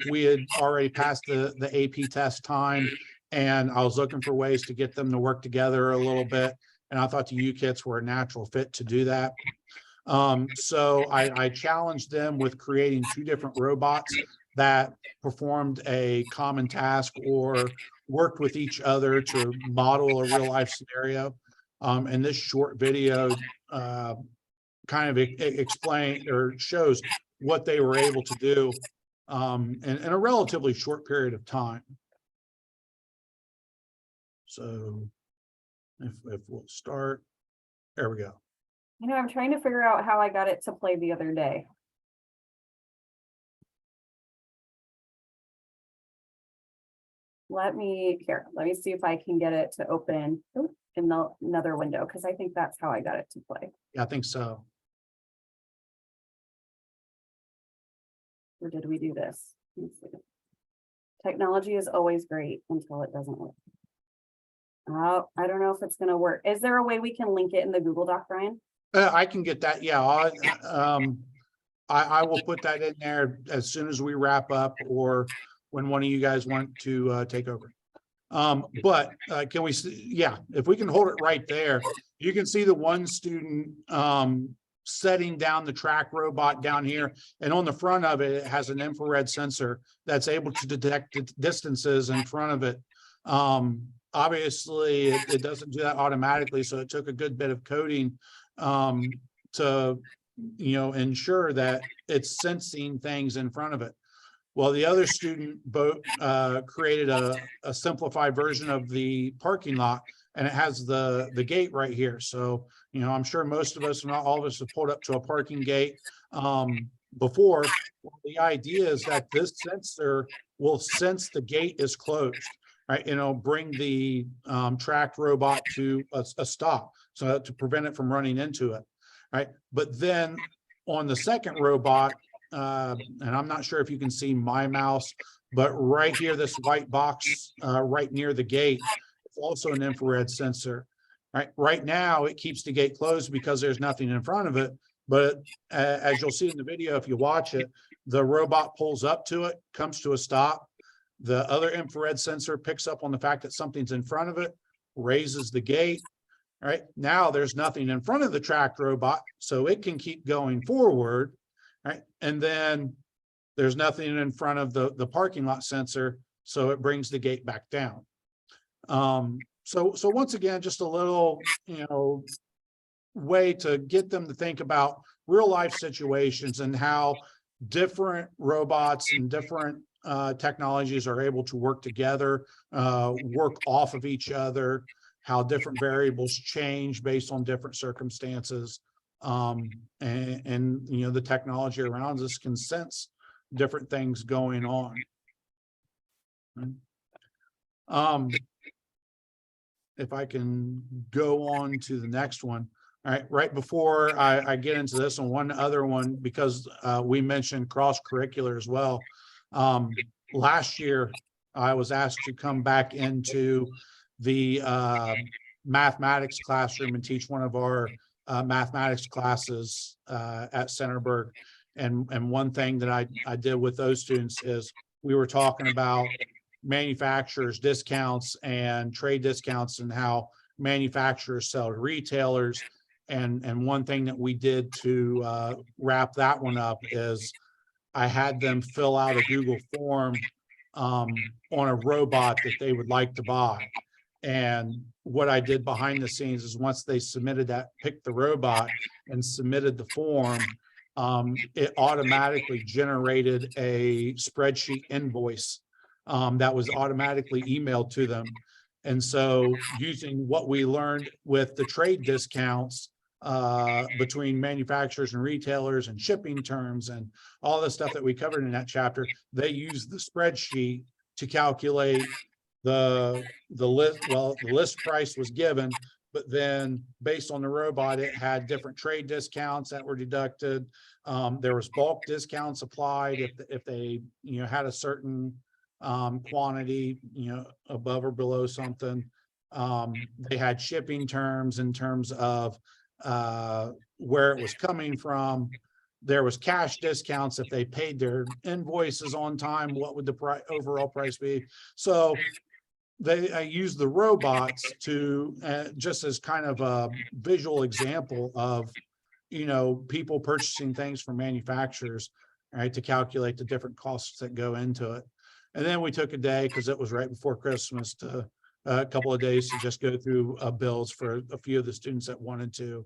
C: We had already passed the AP test time, and I was looking for ways to get them to work together a little bit. And I thought the UBTECHs were a natural fit to do that. So I challenged them with creating 2 different robots that performed a common task or worked with each other to model a real life scenario. And this short video kind of explain or shows what they were able to do in a relatively short period of time. So if we'll start, there we go.
B: I'm trying to figure out how I got it to play the other day. Let me see if I can get it to open in another window, because I think that's how I got it to play.
C: Yeah, I think so.
B: Or did we do this? Let's see. Technology is always great until it doesn't work. Oh, I don't know if it's going to work. Is there a way we can link it in the Google Doc, Brian?
C: I can get that. Yeah, I will put that in there as soon as we wrap up, or when one of you guys want to take over. But can we see? Yeah, if we can hold it right there, you can see the one student setting down the track robot down here, and on the front of it, it has an infrared sensor that's able to detect distances in front of it obviously it doesn't do that automatically. So it took a good bit of coding to, ensure that it's sensing things in front of it. Well, the other student created a simplified version of the parking lot, and it has the gate right here. So, I'm sure most of us, if not all of us, have pulled up to a parking gate before. The idea is that this sensor will sense the gate is closed, right? Bring the tracked robot to a stop, so to prevent it from running into it, right? But then on the second robot, and I'm not sure if you can see my mouse, but right here, this white box right near the gate, it's also an infrared sensor. Right now, it keeps the gate closed because there's nothing in front of it. But as you'll see in the video, if you watch it, the robot pulls up to it, comes to a stop. The other infrared sensor picks up on the fact that something's in front of it, raises the gate. Right now, there's nothing in front of the tracked robot, so it can keep going forward. Right, and then there's nothing in front of the parking lot sensor, so it brings the gate back down. So once again, just a little, way to get them to think about real life situations and how different robots and different technologies are able to work together, work off of each other, how different variables change based on different circumstances. And the technology around us can sense different things going on. If I can go on to the next one. All right, right before I get into this one other one, because we mentioned cross-curricular as well. Last year, I was asked to come back into the mathematics classroom and teach one of our mathematics classes at Centerburg. And one thing that I did with those students is we were talking about manufacturers discounts and trade discounts and how manufacturers sell to retailers. And one thing that we did to wrap that one up is I had them fill out a Google form on a robot that they would like to buy. And what I did behind the scenes is once they submitted that, picked the robot and submitted the form, it automatically generated a spreadsheet invoice that was automatically emailed to them. And so using what we learned with the trade discounts between manufacturers and retailers and shipping terms and all the stuff that we covered in that chapter, they used the spreadsheet to calculate the list. Well, the list price was given, but then based on the robot, it had different trade discounts that were deducted. There was bulk discounts applied if they had a certain quantity above or below something. They had shipping terms in terms of where it was coming from. There was cash discounts if they paid their invoices on time. What would the overall price be? So I used the robots to just as kind of a visual example of people purchasing things from manufacturers, right, to calculate the different costs that go into it. And then we took a day, because it was right before Christmas, to a couple of days to just go through bills for a few of the students that wanted to.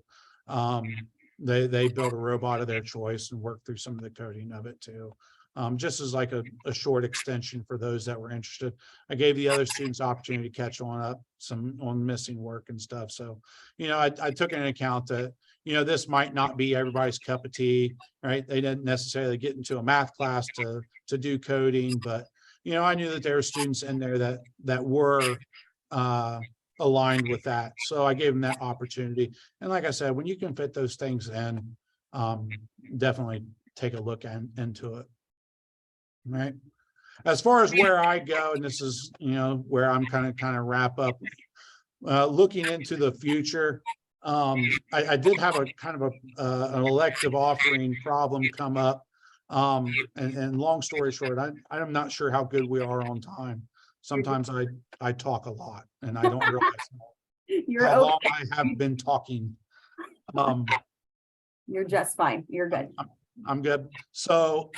C: They built a robot of their choice and worked through some of the coding of it too. Just as like a short extension for those that were interested. I gave the other students opportunity to catch on missing work and stuff. So, I took into account that, this might not be everybody's cup of tea, right? They didn't necessarily get into a math class to do coding, but, I knew that there were students in there that were aligned with that. So I gave them that opportunity. And like I said, when you can fit those things in, definitely take a look into it. Right. As far as where I go, and this is, where I'm kind of wrap up, looking into the future. I did have a kind of an elective offering problem come up. And long story short, I'm not sure how good we are on time. Sometimes I talk a lot and I don't realize how long I have been talking.
B: You're just fine. You're good.
C: I'm good. So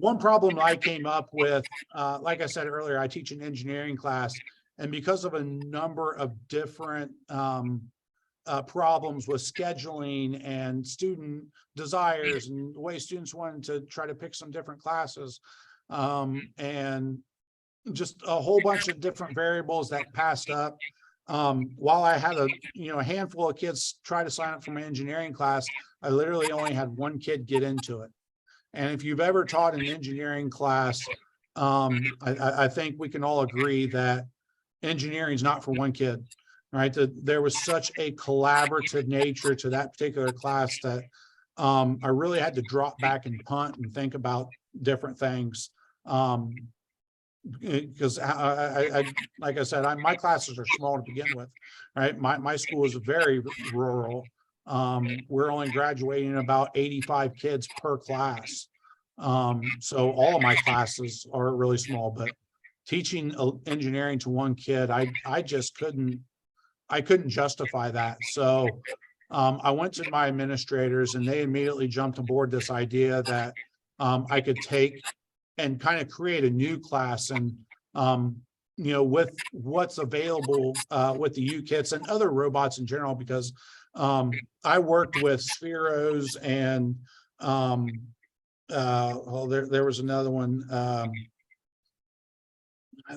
C: one problem I came up with, like I said earlier, I teach an engineering class, And because of a number of different problems with scheduling and student desires and the way students wanted to try to pick some different classes, and just a whole bunch of different variables that passed up. While I had a handful of kids try to sign up for my engineering class, I literally only had one kid get into it. And if you've ever taught an engineering class, I think we can all agree that engineering is not for one kid, right? There was such a collaborative nature to that particular class that I really had to drop back and punt and think about different things. Because like I said, my classes are small to begin with, right? My school is very rural. We're only graduating about 85 kids per class. So all of my classes are really small, but teaching engineering to one kid, I just couldn't justify that. So I went to my administrators and they immediately jumped aboard this idea that I could take and kind of create a new class. And with what's available with the UKITs and other robots in general, because I worked with Spheros and there was another one.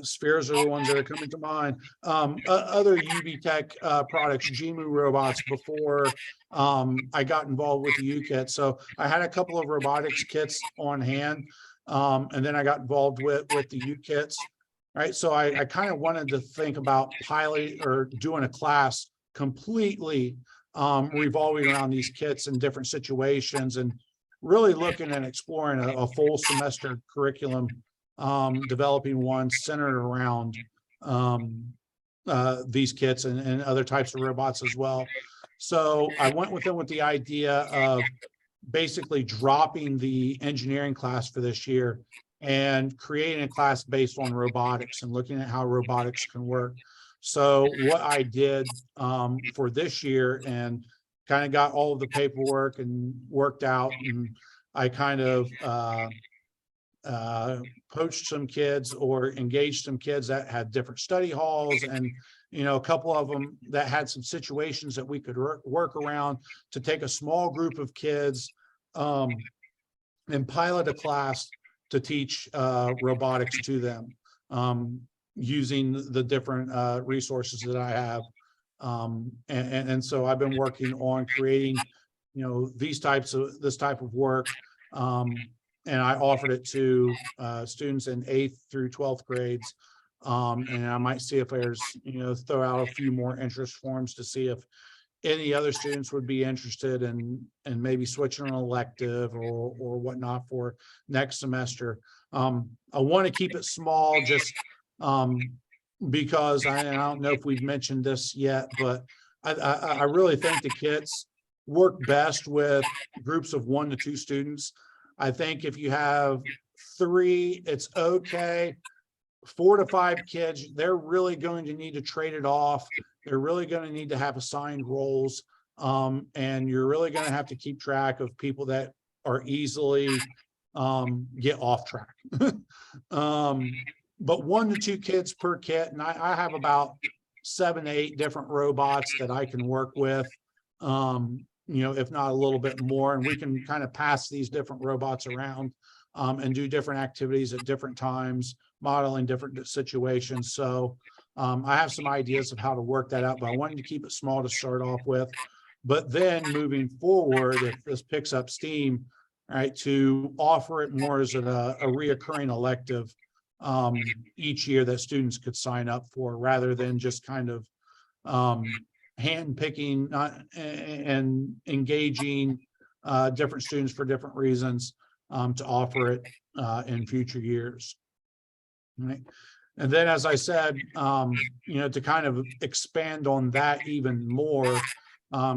C: Spheres are the ones that are coming to mind. Other UBTECH products, GMU robots, before I got involved with the UKIT. So I had a couple of robotics kits on hand, and then I got involved with the UKITs. Right, so I kind of wanted to think about pilot or doing a class completely revolving around these kits in different situations, and really looking and exploring a full semester curriculum, developing one centered around these kits and other types of robots as well. So I went with them with the idea of basically dropping the engineering class for this year and creating a class based on robotics and looking at how robotics can work. So what I did for this year, and kind of got all of the paperwork and worked out, and I kind of poached some kids or engaged some kids that had different study halls, and a couple of them that had some situations that we could work around to take a small group of kids and pilot a class to teach robotics to them, using the different resources that I have. And so I've been working on creating, this type of work. And I offered it to students in 8th through 12th grades. And I might see if there's, throw out a few more interest forms to see if any other students would be interested in maybe switching an elective or whatnot for next semester. I want to keep it small, just because I don't know if we've mentioned this yet, but I really think the kits work best with groups of 1 to 2 students. I think if you have 3, it's okay. 4 to 5 kids, they're really going to need to trade it off. They're really going to need to have assigned roles. And you're really going to have to keep track of people that are easily get off track. But 1 to 2 kids per kit, and I have about 7 to 8 different robots that I can work with, if not a little bit more, and we can kind of pass these different robots around and do different activities at different times, modeling different situations. So I have some ideas of how to work that out, but I wanted to keep it small to start off with. But then moving forward, if this picks up steam, right, to offer it more as a reoccurring elective each year that students could sign up for, rather than just kind of hand picking and engaging different students for different reasons, to offer it in future years. Right. And then, as I said, to kind of expand on that even more,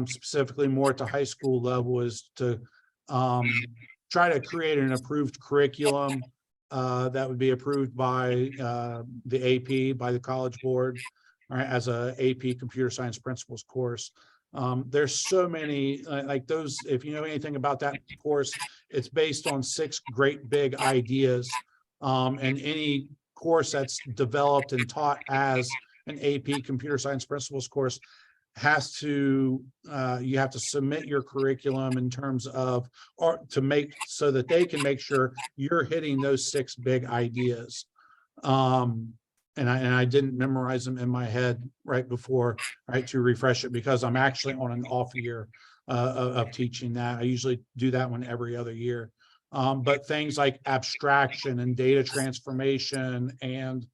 C: specifically more at the high school level, is to try to create an approved curriculum that would be approved by the AP, by the College Board, right, as a AP Computer Science Principles course. There's so many, like those, if you know anything about that course, it's based on 6 great big ideas, and any course that's developed and taught as an AP Computer Science Principles course has to, you have to submit your curriculum in terms of, or to make, so that they can make sure you're hitting those 6 big ideas. And I didn't memorize them in my head right before, right, to refresh it, because I'm actually on an off year of teaching that. I usually do that one every other year. But things like abstraction and data transformation and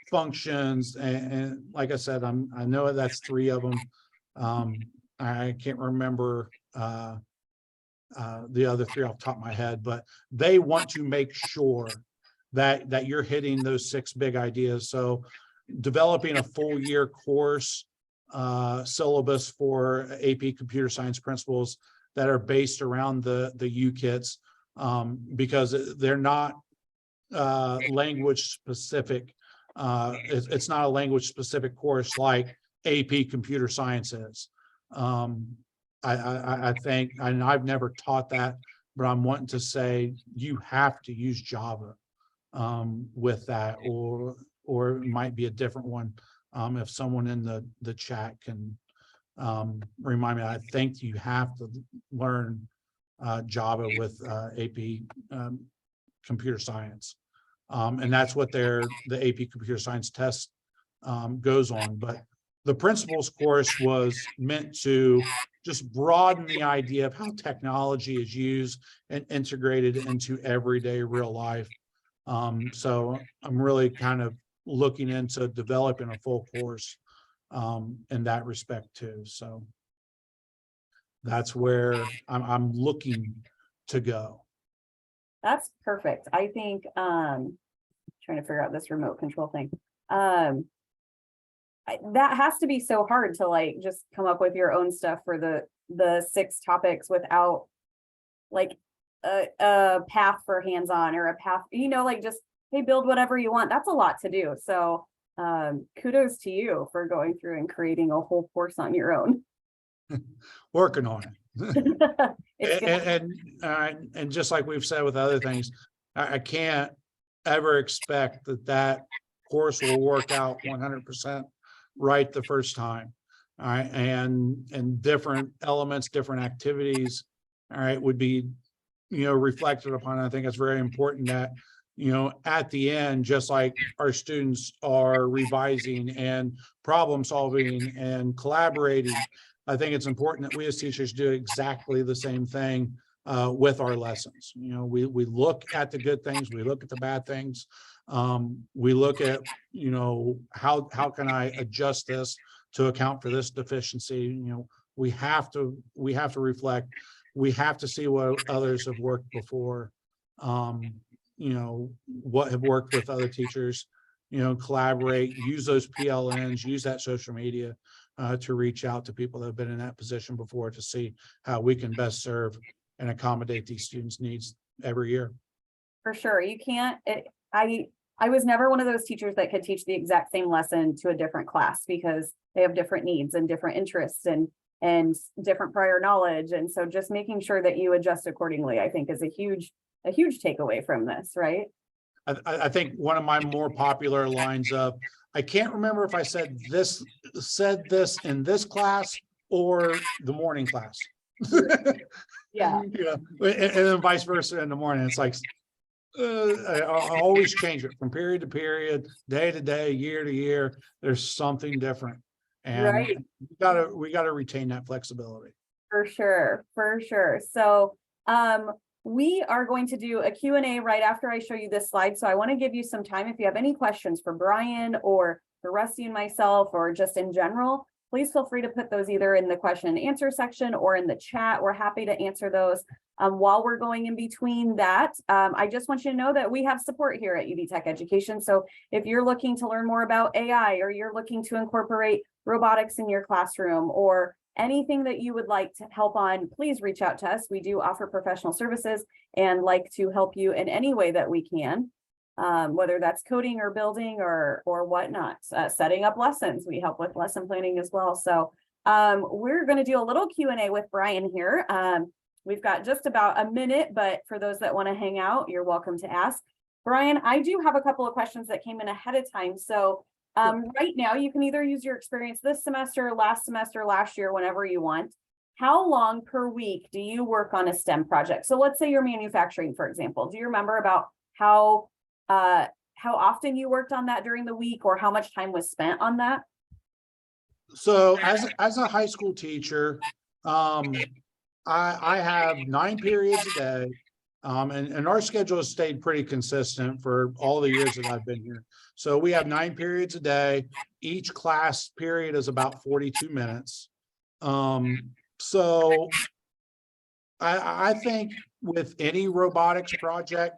C: functions, and like I said, I know that's 3 of them. I can't remember the other 3 off the top of my head, but they want to make sure that you're hitting those 6 big ideas. So developing a full year course syllabus for AP Computer Science Principles that are based around the UKITs, because they're not language specific. It's not a language specific course like AP Computer Science is. I think, and I've never taught that, but I'm wanting to say you have to use Java with that, or it might be a different one. If someone in the chat can remind me, I think you have to learn Java with AP Computer Science. And that's what the AP Computer Science test goes on. But the principles course was meant to just broaden the idea of how technology is used and integrated into everyday real life. So I'm really kind of looking into developing a full course in that respect too. So that's where I'm looking to go.
B: That's perfect. I think trying to figure out this remote control thing. That has to be so hard to like just come up with your own stuff for the 6 topics without like a path for hands-on, or a path, like just, hey, build whatever you want. That's a lot to do. So kudos to you for going through and creating a whole course on your own.
C: Working on it.
B: It's
C: and just like we've said with other things, I can't ever expect that course will work out 100% right the first time. All right, and different elements, different activities, all right, would be reflected upon. I think it's very important that at the end, just like our students are revising and problem solving and collaborating, I think it's important that we as teachers do exactly the same thing with our lessons. We look at the good things, we look at the bad things, we look at how can I adjust this to account for this deficiency. We have to reflect. We have to see what others have worked before. What have worked with other teachers. Collaborate. Use those PLNs. Use that social media to reach out to people that have been in that position before, to see how we can best serve and accommodate these students' needs every year.
B: for sure. You can't, I was never one of those teachers that could teach the exact same lesson to a different class, because they have different needs and different interests and different prior knowledge. And so just making sure that you adjust accordingly, I think, is a huge takeaway from this, right?
C: I think one of my more popular lines of, I can't remember if I said this in this class or the morning class.
B: Yeah.
C: And then vice versa in the morning. It's like, I always change it from period to period, day to day, year to year. There's something different, and
B: Right.
C: we gotta retain that flexibility.
B: For sure. So we are going to do a Q&A right after I show you this slide. So I want to give you some time. If you have any questions for Brian or for Rusty and myself, or just in general, please feel free to put those either in the question and answer section or in the chat. We're happy to answer those. While we're going in between that, I just want you to know that we have support here at UBTECH Education. So if you're looking to learn more about AI, or you're looking to incorporate robotics in your classroom, or anything that you would like to help on, please reach out to us. We do offer professional services and like to help you in any way that we can, whether that's coding or building or whatnot. Setting up lessons, we help with lesson planning as well. So we're going to do a little Q&A with Brian here. We've got just about a minute, but for those that want to hang out, you're welcome to ask. Brian, I do have a couple of questions that came in ahead of time. So Right now, you can either use your experience this semester, last year, whenever you want. How long per week do you work on a STEM project? So let's say you're manufacturing, for example. Do you remember about how often you worked on that during the week, or how much time was spent on that?
C: So as a high school teacher, I have 9 periods a day. And our schedule has stayed pretty consistent for all the years that I've been here. So we have 9 periods a day. Each class period is about 42 minutes. So I think with any robotics project,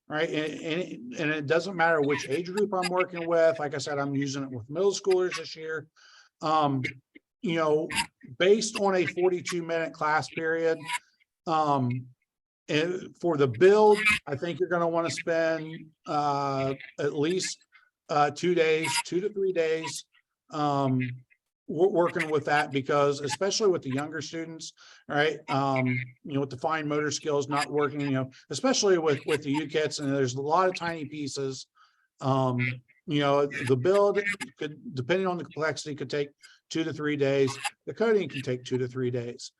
C: right, and it doesn't matter which age group I'm working with. Like I said, I'm using it with middle schoolers this year. You know, based on a 42-minute class period, and for the build, I think you're going to want to spend at least 2 days, 2 to 3 days working with that, because especially with the younger students, right? You know, with the fine motor skills not working, you know, especially with the UBTECH, and there's a lot of tiny pieces. You know, the build could, depending on the complexity, could take 2 to 3 days. The coding can take 2 to 3 days.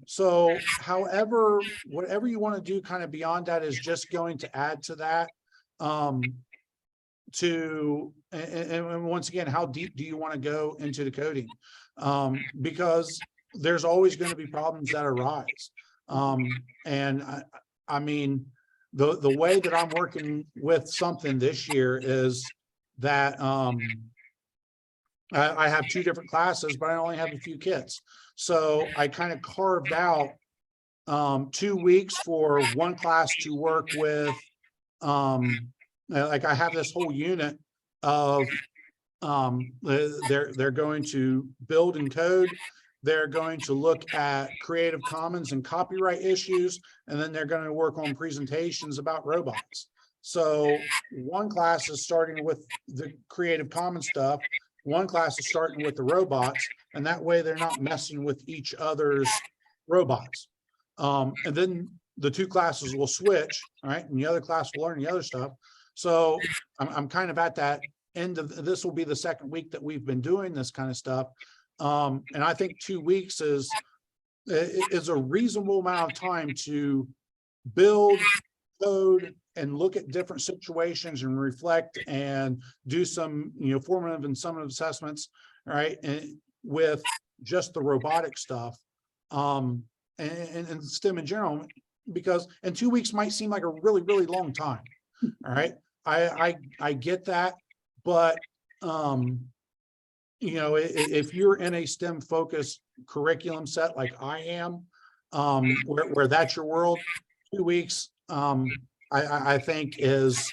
C: So however, whatever you want to do kind of beyond that is just going to add to that. And once again, how deep do you want to go into the coding? Because there's always going to be problems that arise. And I mean, the way that I'm working with something this year is that I have 2 different classes, but I only have a few kids. So I kind of carved out 2 weeks for one class to work with. Like I have this whole unit of they're going to build and code. They're going to look at Creative Commons and copyright issues, and then they're going to work on presentations about robots. So one class is starting with the Creative Commons stuff. One class is starting with the robots, and that way they're not messing with each other's robots. And then the 2 classes will switch, right? And the other class will learn the other stuff. So I'm kind of at that end of this. Will be the 2nd week that we've been doing this kind of stuff. And I think 2 weeks is a reasonable amount of time to build, code, and look at different situations and reflect and do some, you know, formative and summative assessments, right? And with just the robotic stuff, and STEM in general, because, and 2 weeks might seem like a really, really long time. All right. I get that, but, you know, if you're in a STEM focused curriculum set, like I am, where that's your world, 2 weeks, I think is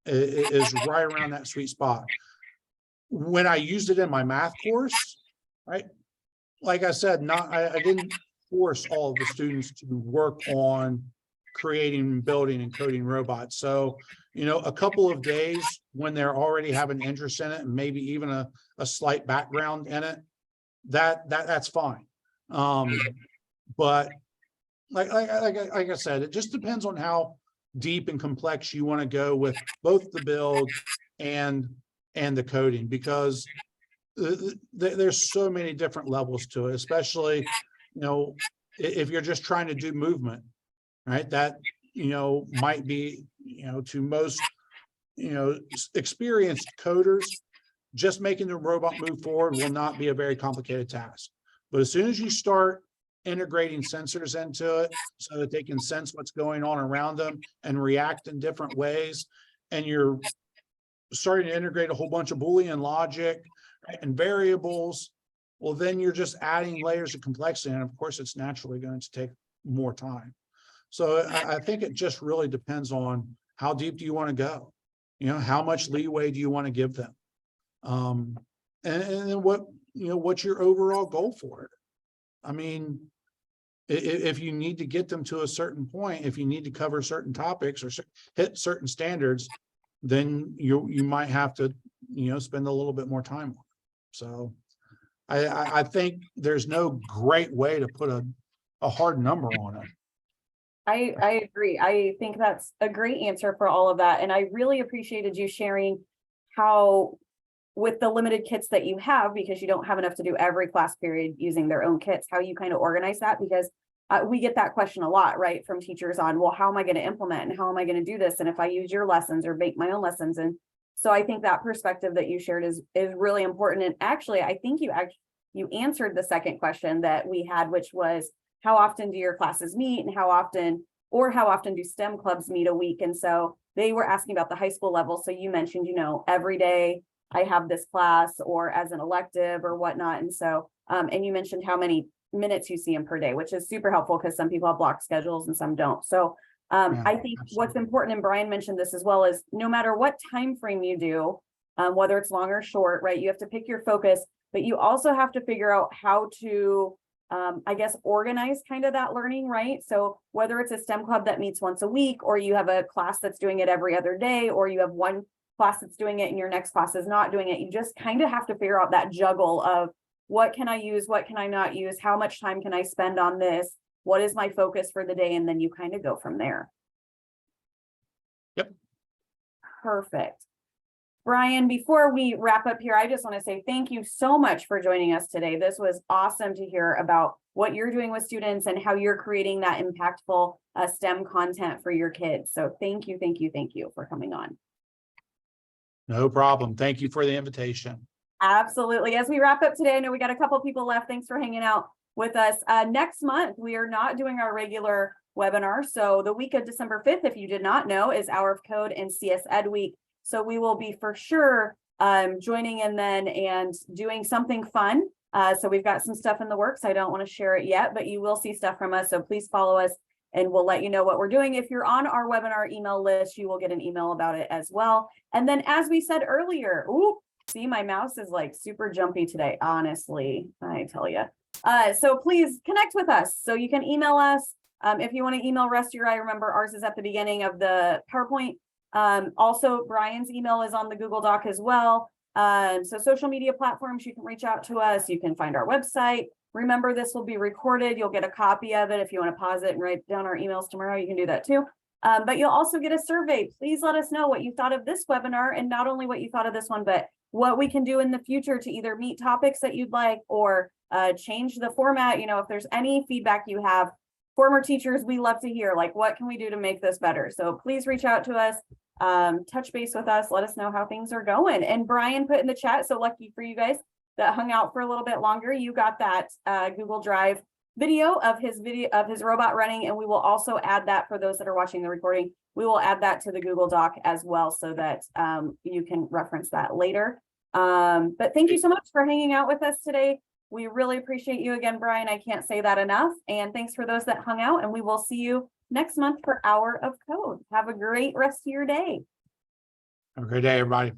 C: right around that sweet spot. When I used it in my math course, right? Like I said, I didn't force all of the students to work on creating, building, and coding robots. So, you know, a couple of days when they're already having interest in it, and maybe even a slight background in it, that's fine. But like I said, it just depends on how deep and complex you want to go with both the build and the coding, because there's so many different levels to it, especially, you know, if you're just trying to do movement, right? That, you know, might be, you know, to most, you know, experienced coders, just making the robot move forward will not be a very complicated task. But as soon as you start integrating sensors into it so that they can sense what's going on around them and react in different ways, and you're starting to integrate a whole bunch of Boolean logic, right, and variables, well, then you're just adding layers of complexity, and of course it's naturally going to take more time. So I think it just really depends on how deep do you want to go, you know, how much leeway do you want to give them, and then what, you know, what's your overall goal for it. I mean, if you need to get them to a certain point, if you need to cover certain topics or hit certain standards, then you might have to, you know, spend a little bit more time on it. So I think there's no great way to put a hard number on it.
B: I agree. I think that's a great answer for all of that. And I really appreciated you sharing how with the limited kits that you have, because you don't have enough to do every class period using their own kits, how you kind of organize that, because we get that question a lot, right, from teachers on, well, how am I going to implement and how am I going to do this? And if I use your lessons or make my own lessons. And so I think that perspective that you shared is really important. And actually, I think you answered the second question that we had, which was, how often do your classes meet, and how often do STEM clubs meet a week? And so they were asking about the high school level. So you mentioned, every day I have this class, or as an elective or whatnot. And so, and you mentioned how many minutes you see them per day, which is super helpful because some people have block schedules and some don't. So
C: Yeah,
B: I think what's
C: absolutely.
B: important, and Brian mentioned this as well, is no matter what time frame you do, whether it's long or short, right, you have to pick your focus, but you also have to figure out how to, I guess, organize kind of that learning, right? So whether it's a STEM club that meets once a week, or you have a class that's doing it every other day, or you have one class that's doing it and your next class is not doing it, you just kind of have to figure out that juggle of, what can I use? What can I not use? How much time can I spend on this? What is my focus for the day? And then you kind of go from there.
C: Yep.
B: Perfect. Brian, before we wrap up here, I just want to say thank you so much for joining us today. This was awesome to hear about what you're doing with students and how you're creating that impactful STEM content for your kids. So thank you for coming on.
C: No problem. Thank you for the invitation.
B: Absolutely. As we wrap up today, I know we got a couple people left. Thanks for hanging out with us. Next month, we are not doing our regular webinar. So the week of December 5th, if you did not know, is Hour of Code and CS Ed Week. So we will be for sure joining in then and doing something fun. So we've got some stuff in the works. I don't want to share it yet, but you will see stuff from us. So please follow us and we'll let you know what we're doing. If you're on our webinar email list, you will get an email about it as well. And then, as we said earlier, see, my mouse is like super jumpy today, honestly, I tell you. So please connect with us. So you can email us. If you want to email Rest Your Eye, remember ours is at the beginning of the PowerPoint. Also, Brian's email is on the Google Doc as well. So social media platforms, you can reach out to us. You can find our website. Remember, this will be recorded. You'll get a copy of it. If you want to pause it and write down our emails tomorrow, you can do that too. But you'll also get a survey. Please let us know what you thought of this webinar, and not only what you thought of this one, but what we can do in the future to either meet topics that you'd like, or change the format. If there's any feedback you have, former teachers, we love to hear, like, what can we do to make this better? So please reach out to us, touch base with us, let us know how things are going. And Brian put in the chat, so lucky for you guys that hung out for a little bit longer, you got that Google Drive video of his robot running, and we will also add that for those that are watching the recording. We will add that to the Google Doc as well, so that you can reference that later. But thank you so much for hanging out with us today. We really appreciate you again, Brian. I can't say that enough. And thanks for those that hung out, and we will see you next month for Hour of Code. Have a great rest of your day.
C: Have a great day, everybody.